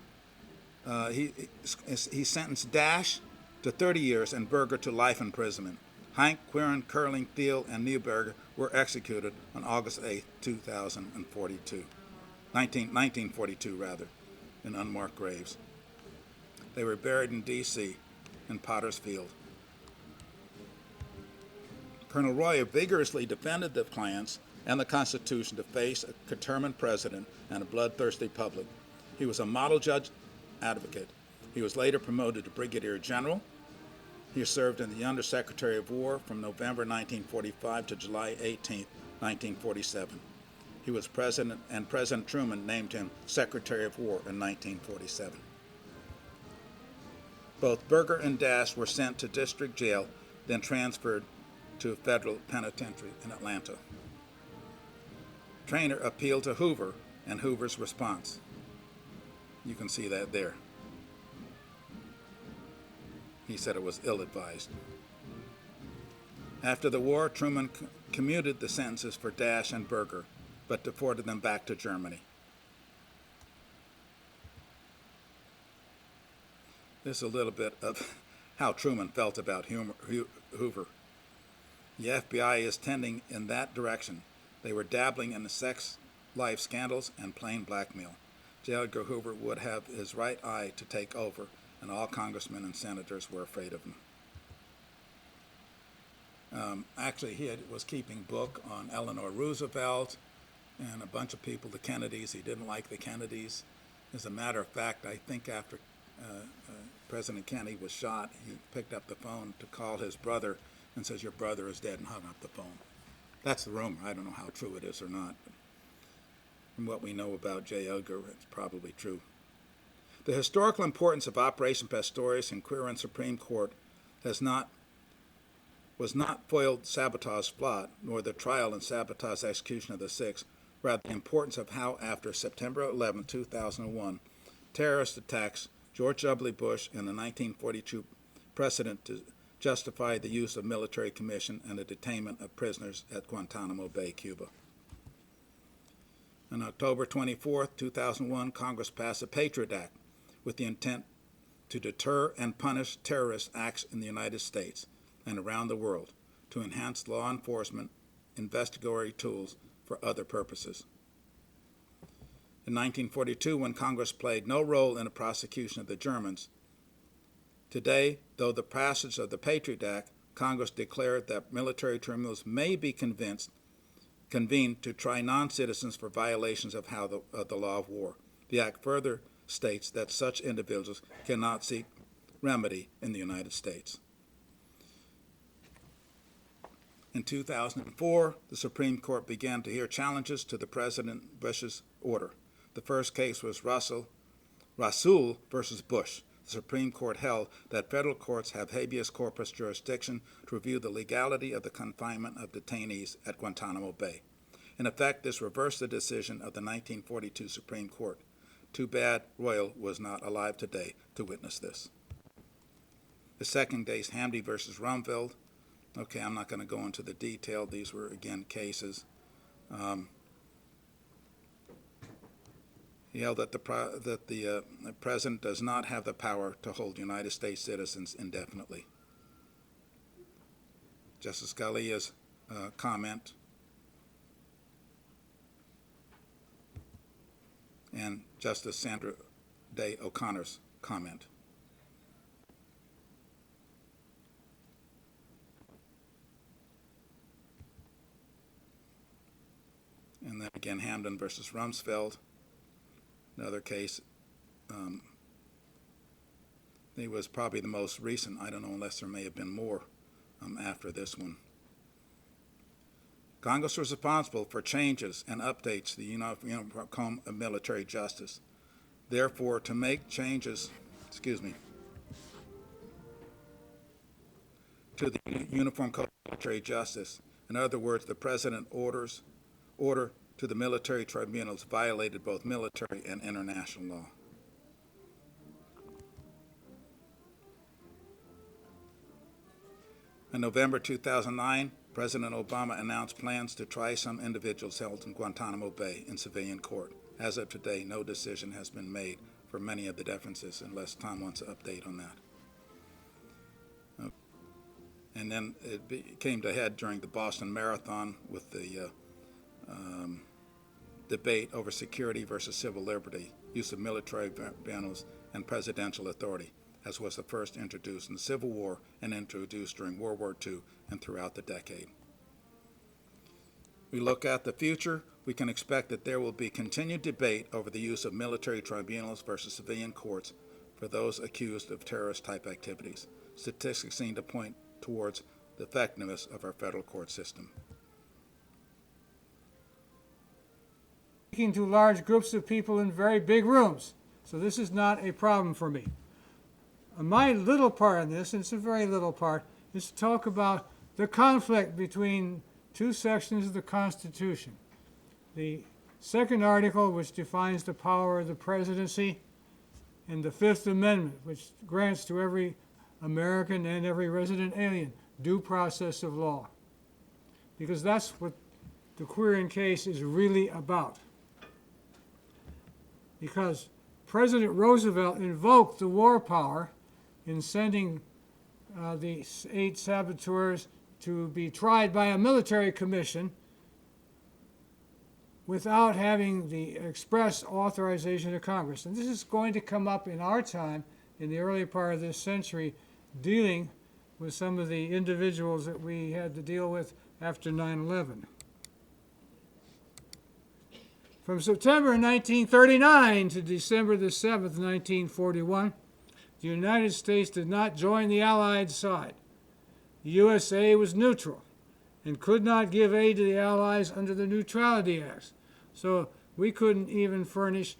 He sentenced Dash to 30 years and Berger to life imprisonment. Hank, Quirin, Curling, Thiel, and Neuberger were executed on August 8, 1942, in unmarked graves. They were buried in D.C. in Potter's Field. Colonel Roy vigorously defended the plans and the Constitution to face a determined president and a bloodthirsty public. He was a model judge advocate. He was later promoted to brigadier general. He served in the Undersecretary of War from November 1945 to July 18, 1947. He was president, and President Truman named him Secretary of War in 1947. Both Berger and Dash were sent to district jail, then transferred to a federal penitentiary in Atlanta. Traynor appealed to Hoover and Hoover's response. You can see that there. He said it was ill-advised. After the war, Truman commuted the sentences for Dash and Berger, but deported them back to Germany. This is a little bit of how Truman felt about Hoover. The FBI is tending in that direction. They were dabbling in the sex life scandals and plain blackmail. J. Edgar Hoover would have his right eye to take over, and all congressmen and senators were afraid of him. Actually, he was keeping book on Eleanor Roosevelt and a bunch of people, the Kennedys. He didn't like the Kennedys. As a matter of fact, I think after President Kennedy was shot, he picked up the phone to call his brother and says, "Your brother is dead," and hung up the phone. That's the rumor. I don't know how true it is or not. But from what we know about J. Edgar, it's probably true. The historical importance of Operation Pastorius in Quirin Supreme Court was not foiled Saboteurs' plot, nor the trial and Saboteurs' execution of the Six, rather the importance of how, after September 11, 2001, terrorist attacks George W. Bush and the 1942 precedent to justify the use of military commission and the detainment of prisoners at Guantanamo Bay, Cuba. On October 24, 2001, Congress passed the Patriot Act with the intent to deter and punish terrorist acts in the United States and around the world, to enhance law enforcement investigatory tools for other purposes. In 1942, when Congress played no role in the prosecution of the Germans, today, though the passage of the Patriot Act, Congress declared that military tribunals may be convened to try non-citizens for violations of the law of war. The Act further states that such individuals cannot seek remedy in the United States. In 2004, the Supreme Court began to hear challenges to the President Bush's order. The first case was Rasul versus Bush. The Supreme Court held that federal courts have habeas corpus jurisdiction to review the legality of the confinement of detainees at Guantanamo Bay. In effect, this reversed the decision of the 1942 Supreme Court. Too bad Royal was not alive today to witness this. The second case, Hamdi versus Rumfeld. Okay, I'm not going to go into the detail. These were, again, cases. He held that the president does not have the power to hold United States citizens indefinitely. Justice Scalia's comment and Justice Sandra Day O'Connor's comment. And then again, Hamden versus Rumsfeld, another case. It was probably the most recent. I don't know, unless there may have been more after this one. Congress was responsible for changes and updates to the Uniform Code of Military Justice. Therefore, to make changes, to the Uniform Code of Military Justice, in other words, the President order to the military tribunals violated both military and international law. In November 2009, President Obama announced plans to try some individuals held in Guantanamo Bay in civilian court. As of today, no decision has been made for many of the differences, unless Tom wants an update on that. And then it came to a head during the Boston Marathon with the debate over security versus civil liberty, use of military tribunals, and presidential authority, as was the first introduced in the Civil War and introduced during World War II and throughout the decade. We look at the future, we can expect that there will be continued debate over the use of military tribunals versus civilian courts for those accused of terrorist-type activities. Statistics seem to point towards the effectiveness of our federal court system. Speaking to large groups of people in very big rooms, so this is not a problem for me. My little part in this, and it's a very little part, is to talk about the conflict between two sections of the Constitution. The second article, which defines the power of the presidency, and the Fifth Amendment, which grants to every American and every resident alien due process of law. Because that's what the Quirin case is really about. Because President Roosevelt invoked the war power in sending the 8 saboteurs to be tried by a military commission without having the express authorization of Congress. And this is going to come up in our time, in the early part of this century, dealing with some of the individuals that we had to deal with after 9/11. From September 1939 to December the 7th, 1941, the United States did not join the Allied side. The USA was neutral and could not give aid to the Allies under the Neutrality Acts. So we couldn't even furnish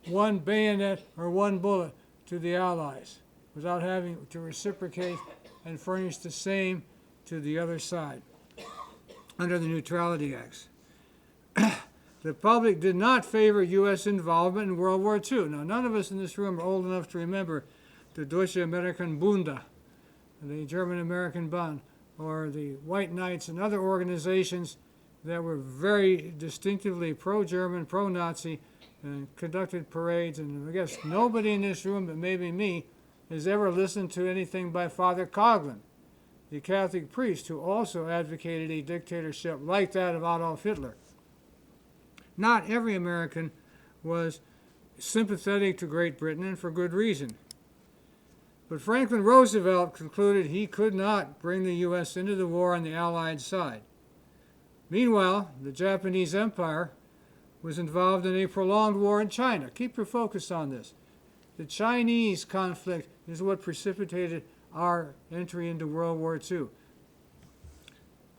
one bayonet or one bullet to the Allies without having to reciprocate and furnish the same to the other side under the Neutrality Acts. The public did not favor U.S. involvement in World War II. Now, none of us in this room are old enough to remember the Deutsche American Bunde, the German-American Bund, or the White Knights and other organizations that were very distinctively pro-German, pro-Nazi, and conducted parades. And I guess nobody in this room, but maybe me, has ever listened to anything by Father Coughlin, the Catholic priest who also advocated a dictatorship like that of Adolf Hitler. Not every American was sympathetic to Great Britain, and for good reason. But Franklin Roosevelt concluded he could not bring the U.S. into the war on the Allied side. Meanwhile, the Japanese Empire was involved in a prolonged war in China. Keep your focus on this. The Chinese conflict is what precipitated our entry into World War II.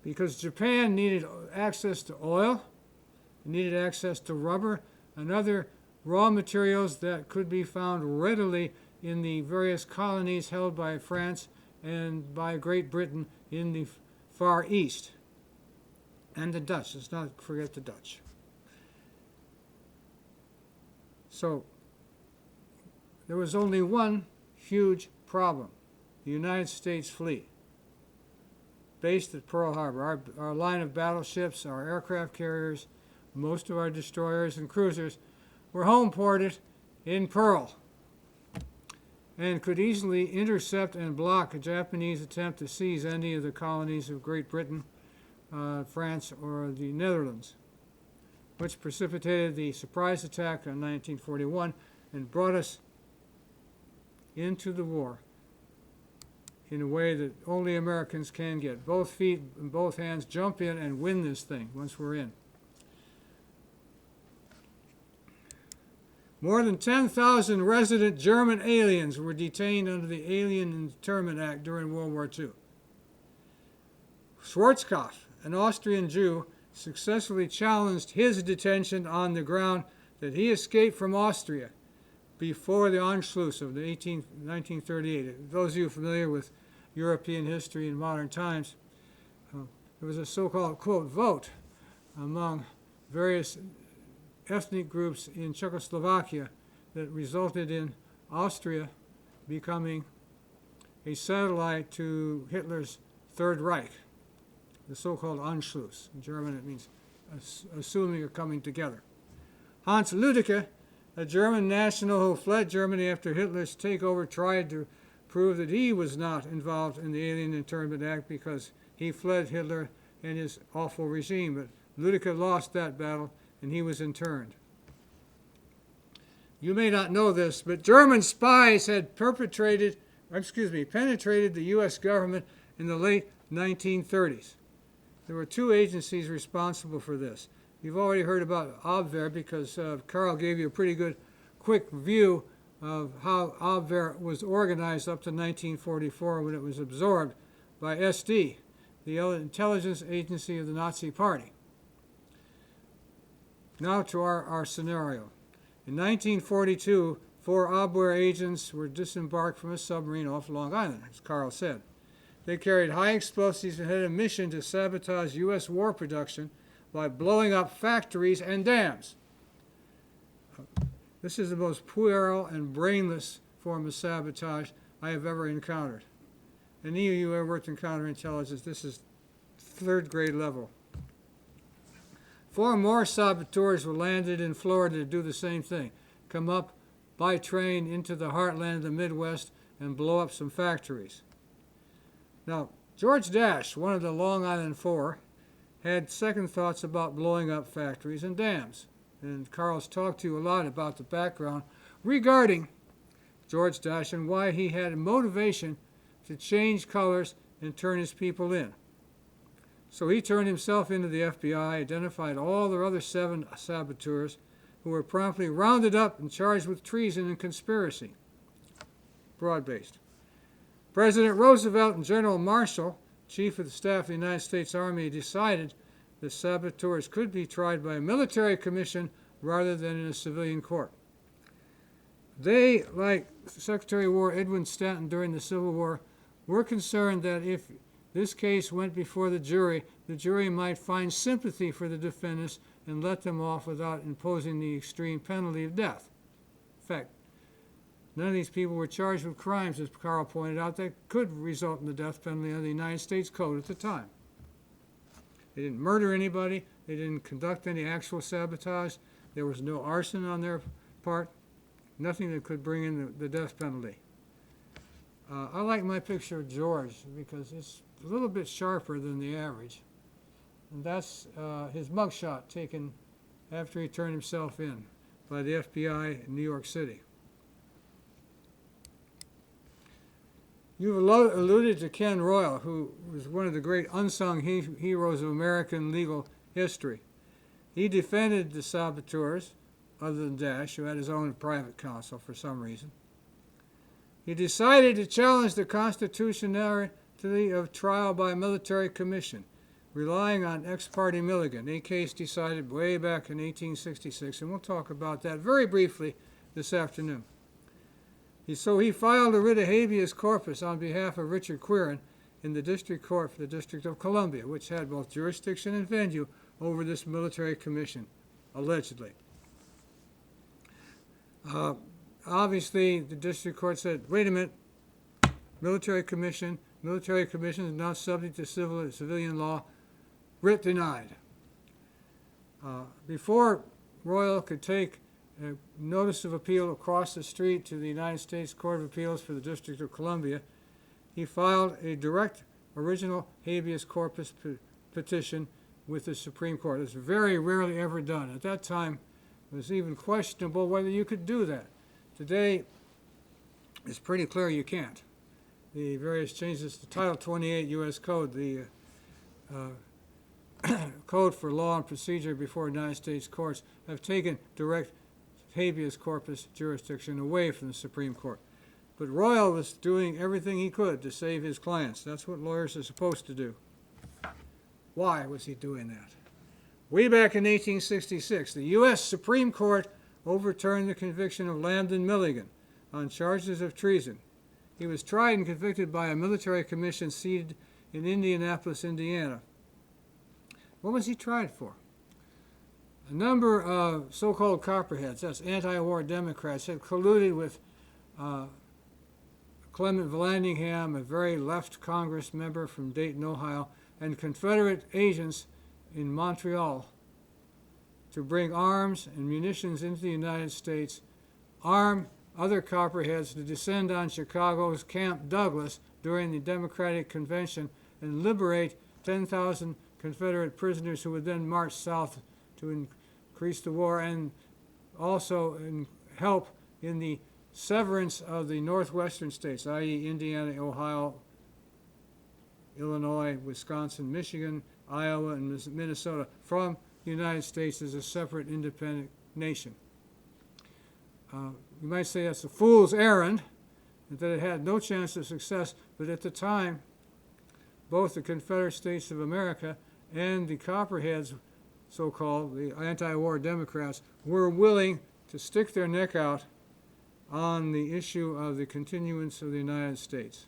Because Japan needed access to oil, needed access to rubber and other raw materials that could be found readily in the various colonies held by France and by Great Britain in the Far East. And the Dutch, let's not forget the Dutch. So there was only one huge problem: the United States fleet, based at Pearl Harbor. Our line of battleships, our aircraft carriers, most of our destroyers and cruisers were home ported in Pearl and could easily intercept and block a Japanese attempt to seize any of the colonies of Great Britain, France, or the Netherlands, which precipitated the surprise attack in 1941 and brought us into the war in a way that only Americans can get. Both feet and both hands, jump in and win this thing once we're in. More than 10,000 resident German aliens were detained under the Alien Internment Act during World War II. Schwarzkopf, an Austrian Jew, successfully challenged his detention on the ground that he escaped from Austria before the Anschluss of 1938. Those of you familiar with European history in modern times, there was a so-called, quote, vote among various ethnic groups in Czechoslovakia that resulted in Austria becoming a satellite to Hitler's Third Reich, the so-called Anschluss. In German it means assuming or coming together. Hans Lüdecke, a German national who fled Germany after Hitler's takeover, tried to prove that he was not involved in the Alien Internment Act because he fled Hitler and his awful regime. But Lüdecke lost that battle and he was interned. You may not know this, but German spies had penetrated the U.S. government in the late 1930s. There were two agencies responsible for this. You've already heard about Abwehr because Carl gave you a pretty good quick view of how Abwehr was organized up to 1944 when it was absorbed by SD, the intelligence agency of the Nazi Party. Now to our scenario. In 1942, 4 Abwehr agents were disembarked from a submarine off Long Island, as Carl said. They carried high explosives and had a mission to sabotage U.S. war production by blowing up factories and dams. This is the most puerile and brainless form of sabotage I have ever encountered. Any of you who ever worked in counterintelligence, this is third grade level. 4 more saboteurs were landed in Florida to do the same thing, come up by train into the heartland of the Midwest and blow up some factories. Now, George Dash, one of the Long Island 4, had second thoughts about blowing up factories and dams. And Carl's talked to you a lot about the background regarding George Dash and why he had a motivation to change colors and turn his people in. So he turned himself into the FBI, identified all the other 7 saboteurs who were promptly rounded up and charged with treason and conspiracy. Broad-based. President Roosevelt and General Marshall, Chief of the Staff of the United States Army, decided that saboteurs could be tried by a military commission rather than in a civilian court. They, like Secretary of War Edwin Stanton during the Civil War, were concerned that if this case went before the jury might find sympathy for the defendants and let them off without imposing the extreme penalty of death. In fact, none of these people were charged with crimes, as Carl pointed out, that could result in the death penalty under the United States Code at the time. They didn't murder anybody. They didn't conduct any actual sabotage. There was no arson on their part. Nothing that could bring in the death penalty. I like my picture of George because it's a little bit sharper than the average. And that's his mugshot taken after he turned himself in by the FBI in New York City. You've alluded to Ken Royal, who was one of the great unsung heroes of American legal history. He defended the saboteurs, other than Dash, who had his own private counsel for some reason. He decided to challenge the constitutionality of trial by military commission, relying on ex parte Milligan, a case decided way back in 1866, and we'll talk about that very briefly this afternoon. So he filed a writ of habeas corpus on behalf of Richard Quirin in the District Court for the District of Columbia, which had both jurisdiction and venue over this military commission, allegedly. Obviously, the District Court said, wait a minute, military commission is not subject to civilian law, writ denied. Before Royal could take a notice of appeal across the street to the United States Court of Appeals for the District of Columbia, he filed a direct original habeas corpus petition with the Supreme Court. It's very rarely ever done. At that time, it was even questionable whether you could do that. Today, it's pretty clear you can't. The various changes to Title 28 U.S. Code, the Code for Law and Procedure before United States courts, have taken direct habeas corpus jurisdiction away from the Supreme Court. But Royal was doing everything he could to save his clients. That's what lawyers are supposed to do. Why was he doing that? Way back in 1866, the U.S. Supreme Court overturned the conviction of Lambden Milligan on charges of treason. He was tried and convicted by a military commission seated in Indianapolis, Indiana. What was he tried for? A number of so-called copperheads, that's anti-war Democrats, had colluded with Clement Vallandigham, a very left Congress member from Dayton, Ohio, and Confederate agents in Montreal to bring arms and munitions into the United States, arm other copperheads to descend on Chicago's Camp Douglas during the Democratic Convention and liberate 10,000 Confederate prisoners who would then march south to increase the war, and also help in the severance of the northwestern states, i.e. Indiana, Ohio, Illinois, Wisconsin, Michigan, Iowa, and Minnesota from the United States as a separate independent nation. You might say that's a fool's errand, that it had no chance of success, but at the time, both the Confederate States of America and the Copperheads, so-called, the anti-war Democrats, were willing to stick their neck out on the issue of the continuance of the United States.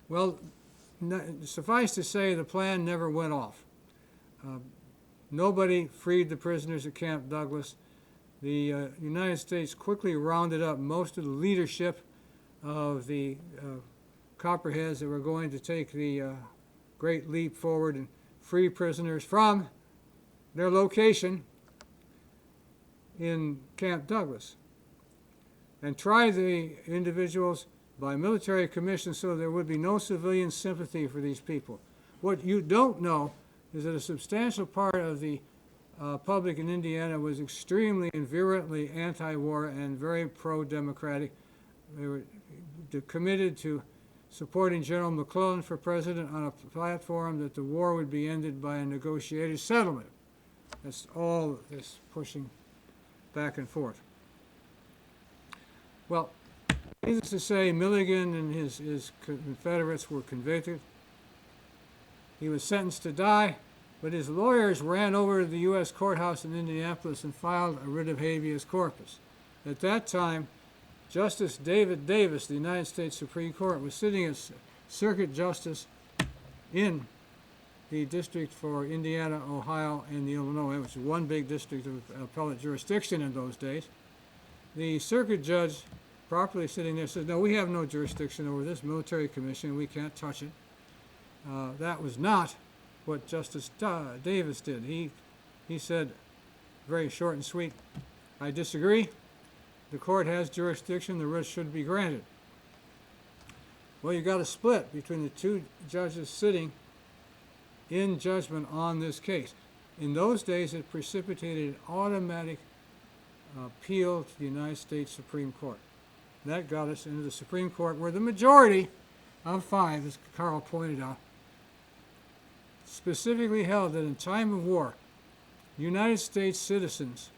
Well, suffice to say, the plan never went off. Nobody freed the prisoners at Camp Douglas. The United States quickly rounded up most of the leadership of the Copperheads that were going to take the great leap forward and free prisoners from their location in Camp Douglas, and tried the individuals by military commission so there would be no civilian sympathy for these people. What you don't know is that a substantial part of the public in Indiana was extremely and virulently anti-war and very pro-democratic. They were committed to supporting General McClellan for president on a platform that the war would be ended by a negotiated settlement. That's all this pushing back and forth. Well, needless to say, Milligan and his Confederates were convicted. He was sentenced to die, but his lawyers ran over to the U.S. courthouse in Indianapolis and filed a writ of habeas corpus. At that time, Justice David Davis, the United States Supreme Court, was sitting as Circuit Justice in the District for Indiana, Ohio, and the Illinois, which was one big district of appellate jurisdiction in those days. The circuit judge, properly sitting there, said, no, we have no jurisdiction over this military commission. We can't touch it. That was not what Justice Davis did. He said, very short and sweet, I disagree. The court has jurisdiction. The writ should be granted. Well, you got a split between the two judges sitting in judgment on this case. In those days, it precipitated an automatic appeal to the United States Supreme Court. That got us into the Supreme Court, where the majority of 5, as Carl pointed out, specifically held that in time of war, United States citizens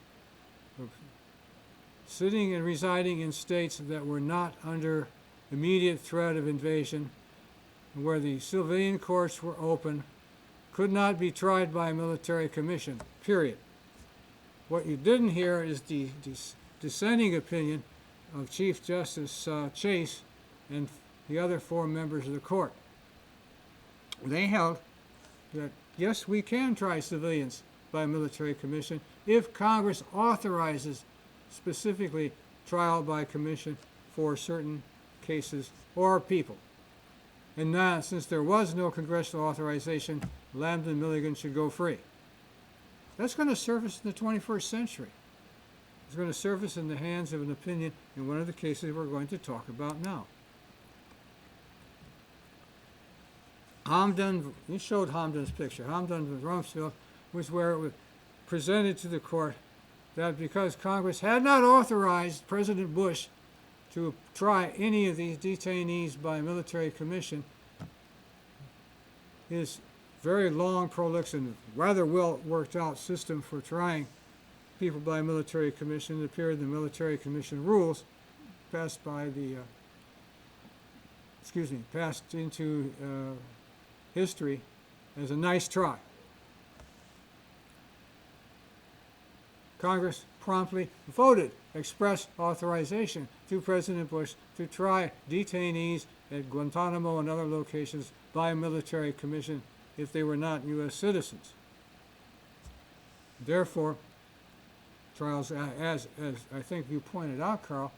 sitting and residing in states that were not under immediate threat of invasion, where the civilian courts were open, could not be tried by a military commission, period. What you didn't hear is the dissenting opinion of Chief Justice Chase and the other 4 members of the court. They held that, yes, we can try civilians by a military commission if Congress authorizes specifically trial by commission for certain cases or people. And now, since there was no congressional authorization, Lambden Milligan should go free. That's going to surface in the 21st century. It's going to surface in the hands of an opinion in one of the cases we're going to talk about now. Hamdan, you showed Hamdan's picture. Hamdan of Rumsfeld was where it was presented to the court that because Congress had not authorized President Bush to try any of these detainees by military commission, his very long, prolix, and rather well worked out system for trying people by military commission appeared in the military commission rules passed by the, passed into history as a nice try. Congress promptly voted express authorization to President Bush to try detainees at Guantanamo and other locations by a military commission if they were not U.S. citizens. Therefore, trials, as I think you pointed out, Carl,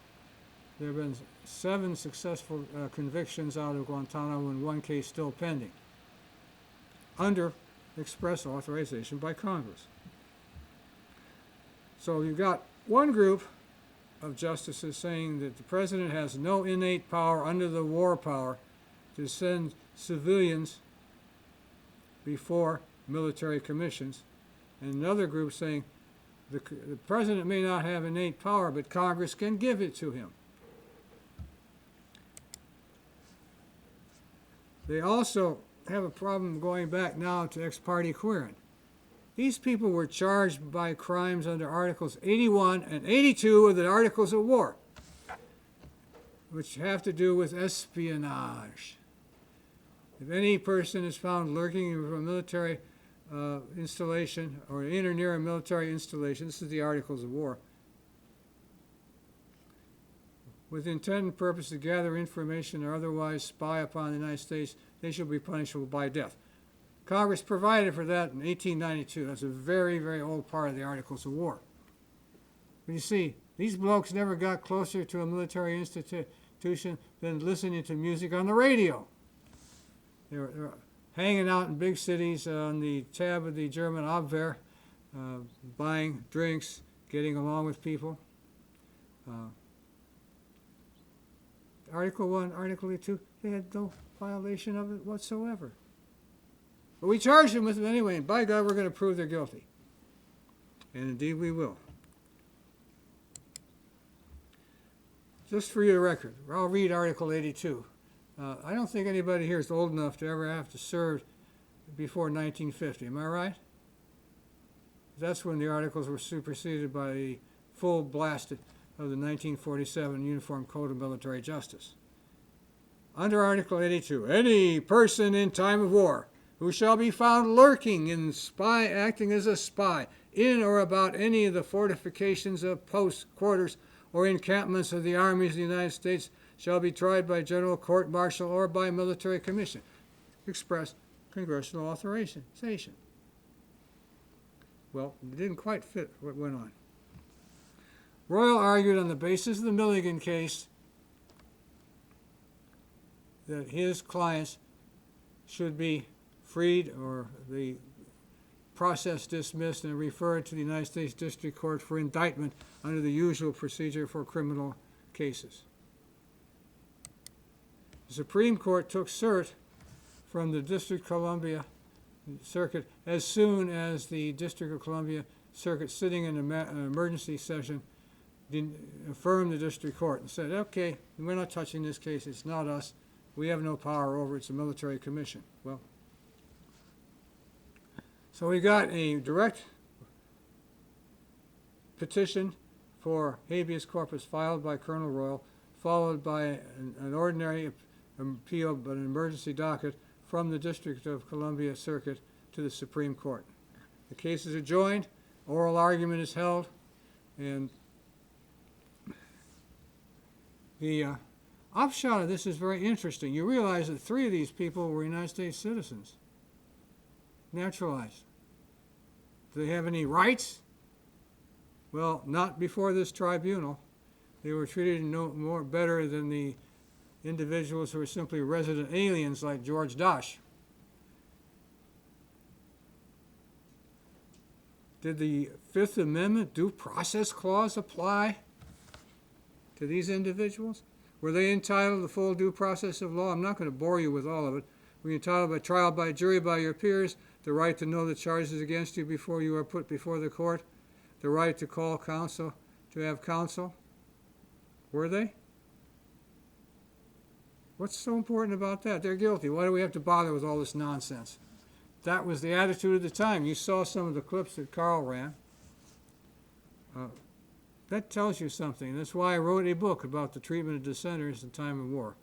there have been 7 successful convictions out of Guantanamo and 1 case still pending under express authorization by Congress. So you've got one group of justices saying that the president has no innate power under the war power to send civilians before military commissions, and another group saying the president may not have innate power, but Congress can give it to him. They also have a problem going back now to ex parte queering. These people were charged by crimes under Articles 81 and 82 of the Articles of War, which have to do with espionage. If any person is found lurking in a military installation or in or near a military installation, this is the Articles of War, with intent and purpose to gather information or otherwise spy upon the United States, they shall be punishable by death. Congress provided for that in 1892. That's a very, very old part of the Articles of War. But you see, these blokes never got closer to a military institution than listening to music on the radio. They were hanging out in big cities on the tab of the German Abwehr, buying drinks, getting along with people. Article 1, Article 2, they had no violation of it whatsoever. But we charged them with it anyway, and by God, we're going to prove they're guilty. And indeed we will. Just for your record, I'll read Article 82. I don't think anybody here is old enough to ever have to serve before 1950. Am I right? That's when the articles were superseded by the full blast of the 1947 Uniform Code of Military Justice. Under Article 82, any person in time of war who shall be found lurking in acting as a spy in or about any of the fortifications of posts, quarters, or encampments of the armies of the United States shall be tried by general court-martial or by military commission. Express congressional authorization. Well, it didn't quite fit what went on. Royal argued on the basis of the Milligan case that his clients should be freed or the process dismissed and referred to the United States District Court for indictment under the usual procedure for criminal cases. The Supreme Court took cert from the District of Columbia Circuit as soon as the District of Columbia Circuit, sitting in an emergency session, affirmed the District Court and said, okay, we're not touching this case, it's not us, we have no power over it, it's a military commission. Well, so we got a direct petition for habeas corpus filed by Colonel Royal, followed by an ordinary appeal, but an emergency docket from the District of Columbia Circuit to the Supreme Court. The case is adjourned, oral argument is held, and the upshot of this is very interesting. You realize that 3 of these people were United States citizens, naturalized. Do they have any rights? Well, not before this tribunal. They were treated no more better than the individuals who were simply resident aliens like George Dosh. Did the Fifth Amendment due process clause apply to these individuals? Were they entitled to the full due process of law? I'm not going to bore you with all of it. Were you entitled by trial by jury by your peers, the right to know the charges against you before you are put before the court? the right to call counsel, to have counsel? Were they? What's so important about that? They're guilty. Why do we have to bother with all this nonsense? That was the attitude of the time. You saw some of the clips that Carl ran. That tells you something. That's why I wrote a book about the treatment of dissenters in time of war.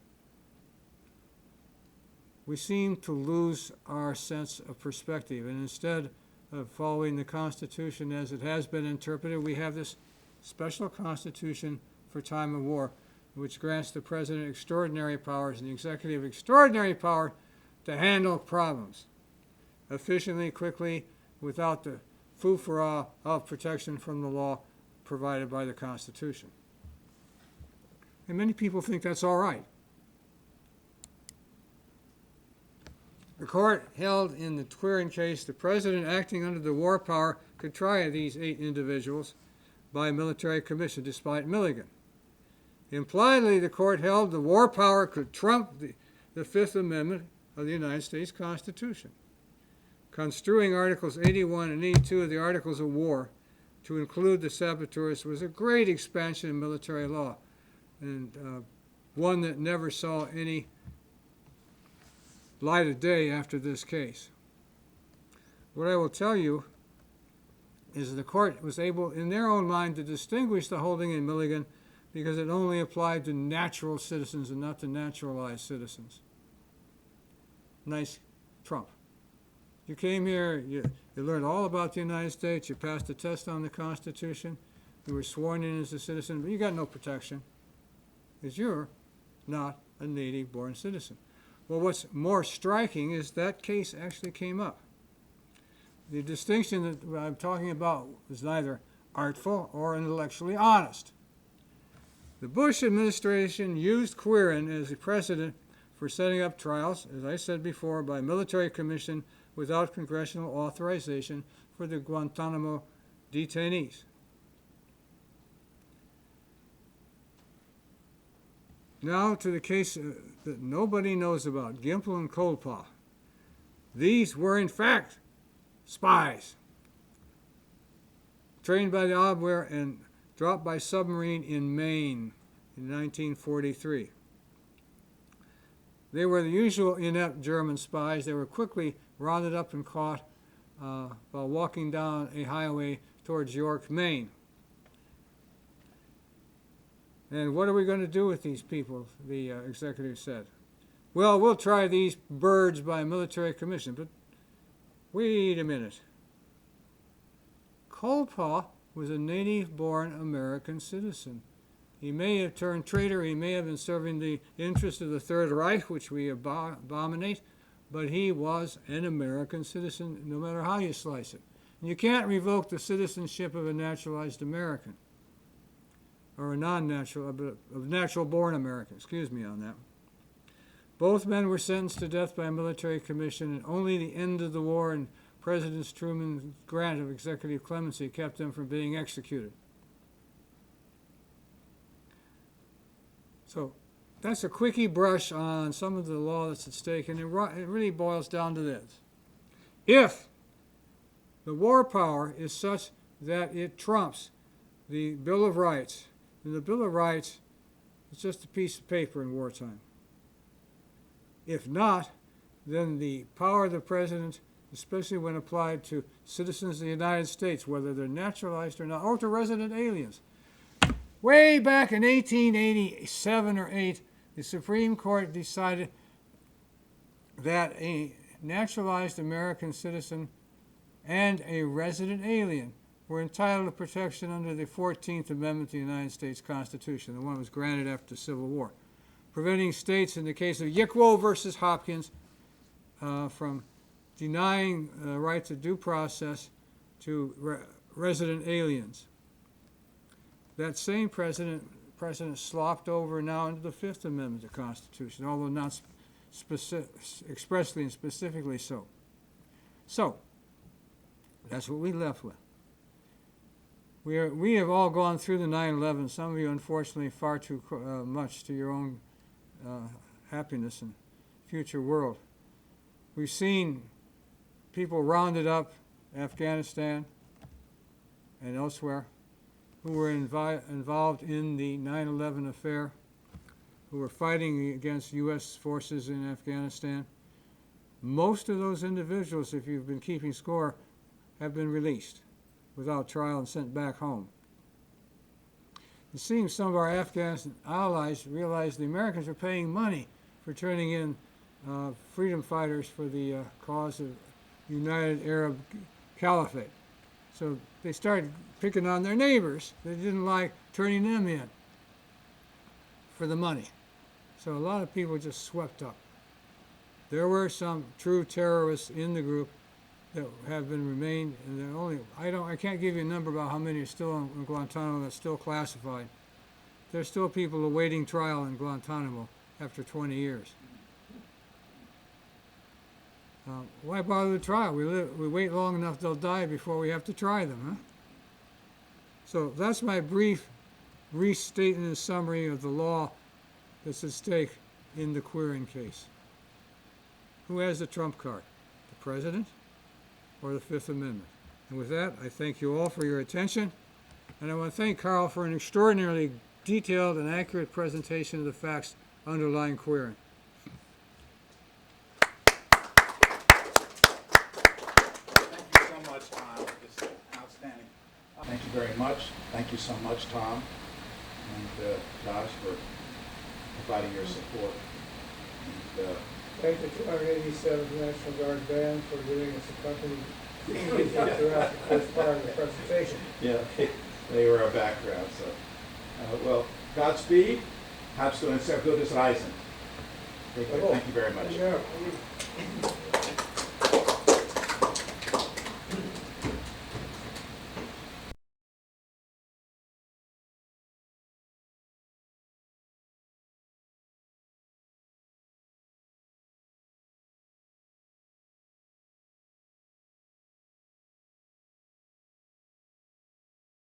We seem to lose our sense of perspective, and instead of following the Constitution as it has been interpreted, we have this special Constitution for time of war, which grants the President extraordinary powers and the executive extraordinary power to handle problems efficiently, quickly, without the foo-for-ah of protection from the law provided by the Constitution. And many people think that's all right. The court held in the Quirin case the President, acting under the war power, could try these 8 individuals by military commission, despite Milligan. Impliedly, the court held the war power could trump the Fifth Amendment of the United States Constitution, construing Articles 81 and 82 of the Articles of War to include the saboteurs was a great expansion in military law, and one that never saw any light of day after this case. What I will tell you is the court was able, in their own mind, to distinguish the holding in Milligan because it only applied to natural citizens and not to naturalized citizens. Nice trump. You came here, you learned all about the United States, you passed the test on the Constitution, you were sworn in as a citizen, but you got no protection because you're not a native-born citizen. Well, what's more striking is that case actually came up. The distinction that I'm talking about was neither artful or intellectually honest. The Bush administration used Quirin as a precedent for setting up trials, as I said before, by military commission without congressional authorization for the Guantanamo detainees. Now to the case that nobody knows about, Gimple and Colpaw. These were, in fact, spies trained by the Abwehr and dropped by submarine in Maine in 1943. They were the usual inept German spies. They were quickly rounded up and caught while walking down a highway towards York, Maine. And what are we going to do with these people, the executive said. Well, we'll try these birds by military commission. But wait a minute. Colpaw was a native-born American citizen. He may have turned traitor, he may have been serving the interests of the Third Reich, which we abominate, but he was an American citizen, no matter how you slice it. And you can't revoke the citizenship of a naturalized American, or a non-natural, but a natural-born American, excuse me on that. Both men were sentenced to death by a military commission, and only the end of the war and President Truman's grant of executive clemency kept them from being executed. So that's a quickie brush on some of the law that's at stake, and it really boils down to this. If the war power is such that it trumps the Bill of Rights, then the Bill of Rights is just a piece of paper in wartime. If not, then the power of the president, especially when applied to citizens of the United States, whether they're naturalized or not, or to resident aliens. Way back in 1887 or 8, the Supreme Court decided that a naturalized American citizen and a resident alien were entitled to protection under the 14th Amendment to the United States Constitution, the one that was granted after the Civil War, preventing states, in the case of Yickwo versus Hopkins, from denying rights of due process to resident aliens. That same precedent slopped over now into the Fifth Amendment to the Constitution, although not expressly and specifically so. So, that's what we left with. We have all gone through the 9/11, some of you unfortunately far too much to your own happiness and future world. We've seen people rounded up, Afghanistan, and elsewhere, who were involved in the 9/11 affair, who were fighting against U.S. forces in Afghanistan. Most of those individuals, if you've been keeping score, have been released without trial and sent back home. It seems some of our Afghan allies realized the Americans were paying money for turning in freedom fighters for the cause of United Arab Caliphate. So they started picking on their neighbors. They didn't like turning them in for the money. So a lot of people just swept up. There were some true terrorists in the group that have been remained, and they're only, I can't give you a number about how many are still in Guantanamo that's still classified. There's still people awaiting trial in Guantanamo after 20 years. Why bother the trial? We wait long enough, they'll die before we have to try them, huh? So that's my brief restatement and summary of the law that's at stake in the Quirin case. Who has the trump card? The President or the Fifth Amendment? And with that, I thank you all for your attention, and I want to thank Carl for an extraordinarily detailed and accurate presentation of the facts underlying Quirin. Thank you so much, Tom. It's outstanding. Thank you very much. Thank you so much, Tom, and Josh, for providing your support. And, Thank the 287th National Guard Band for giving us a company throughout the first part of the presentation. yeah, they were our background. So, well, Godspeed. Habst du ein sehr gutes Reisen. Thank you very much. Yeah.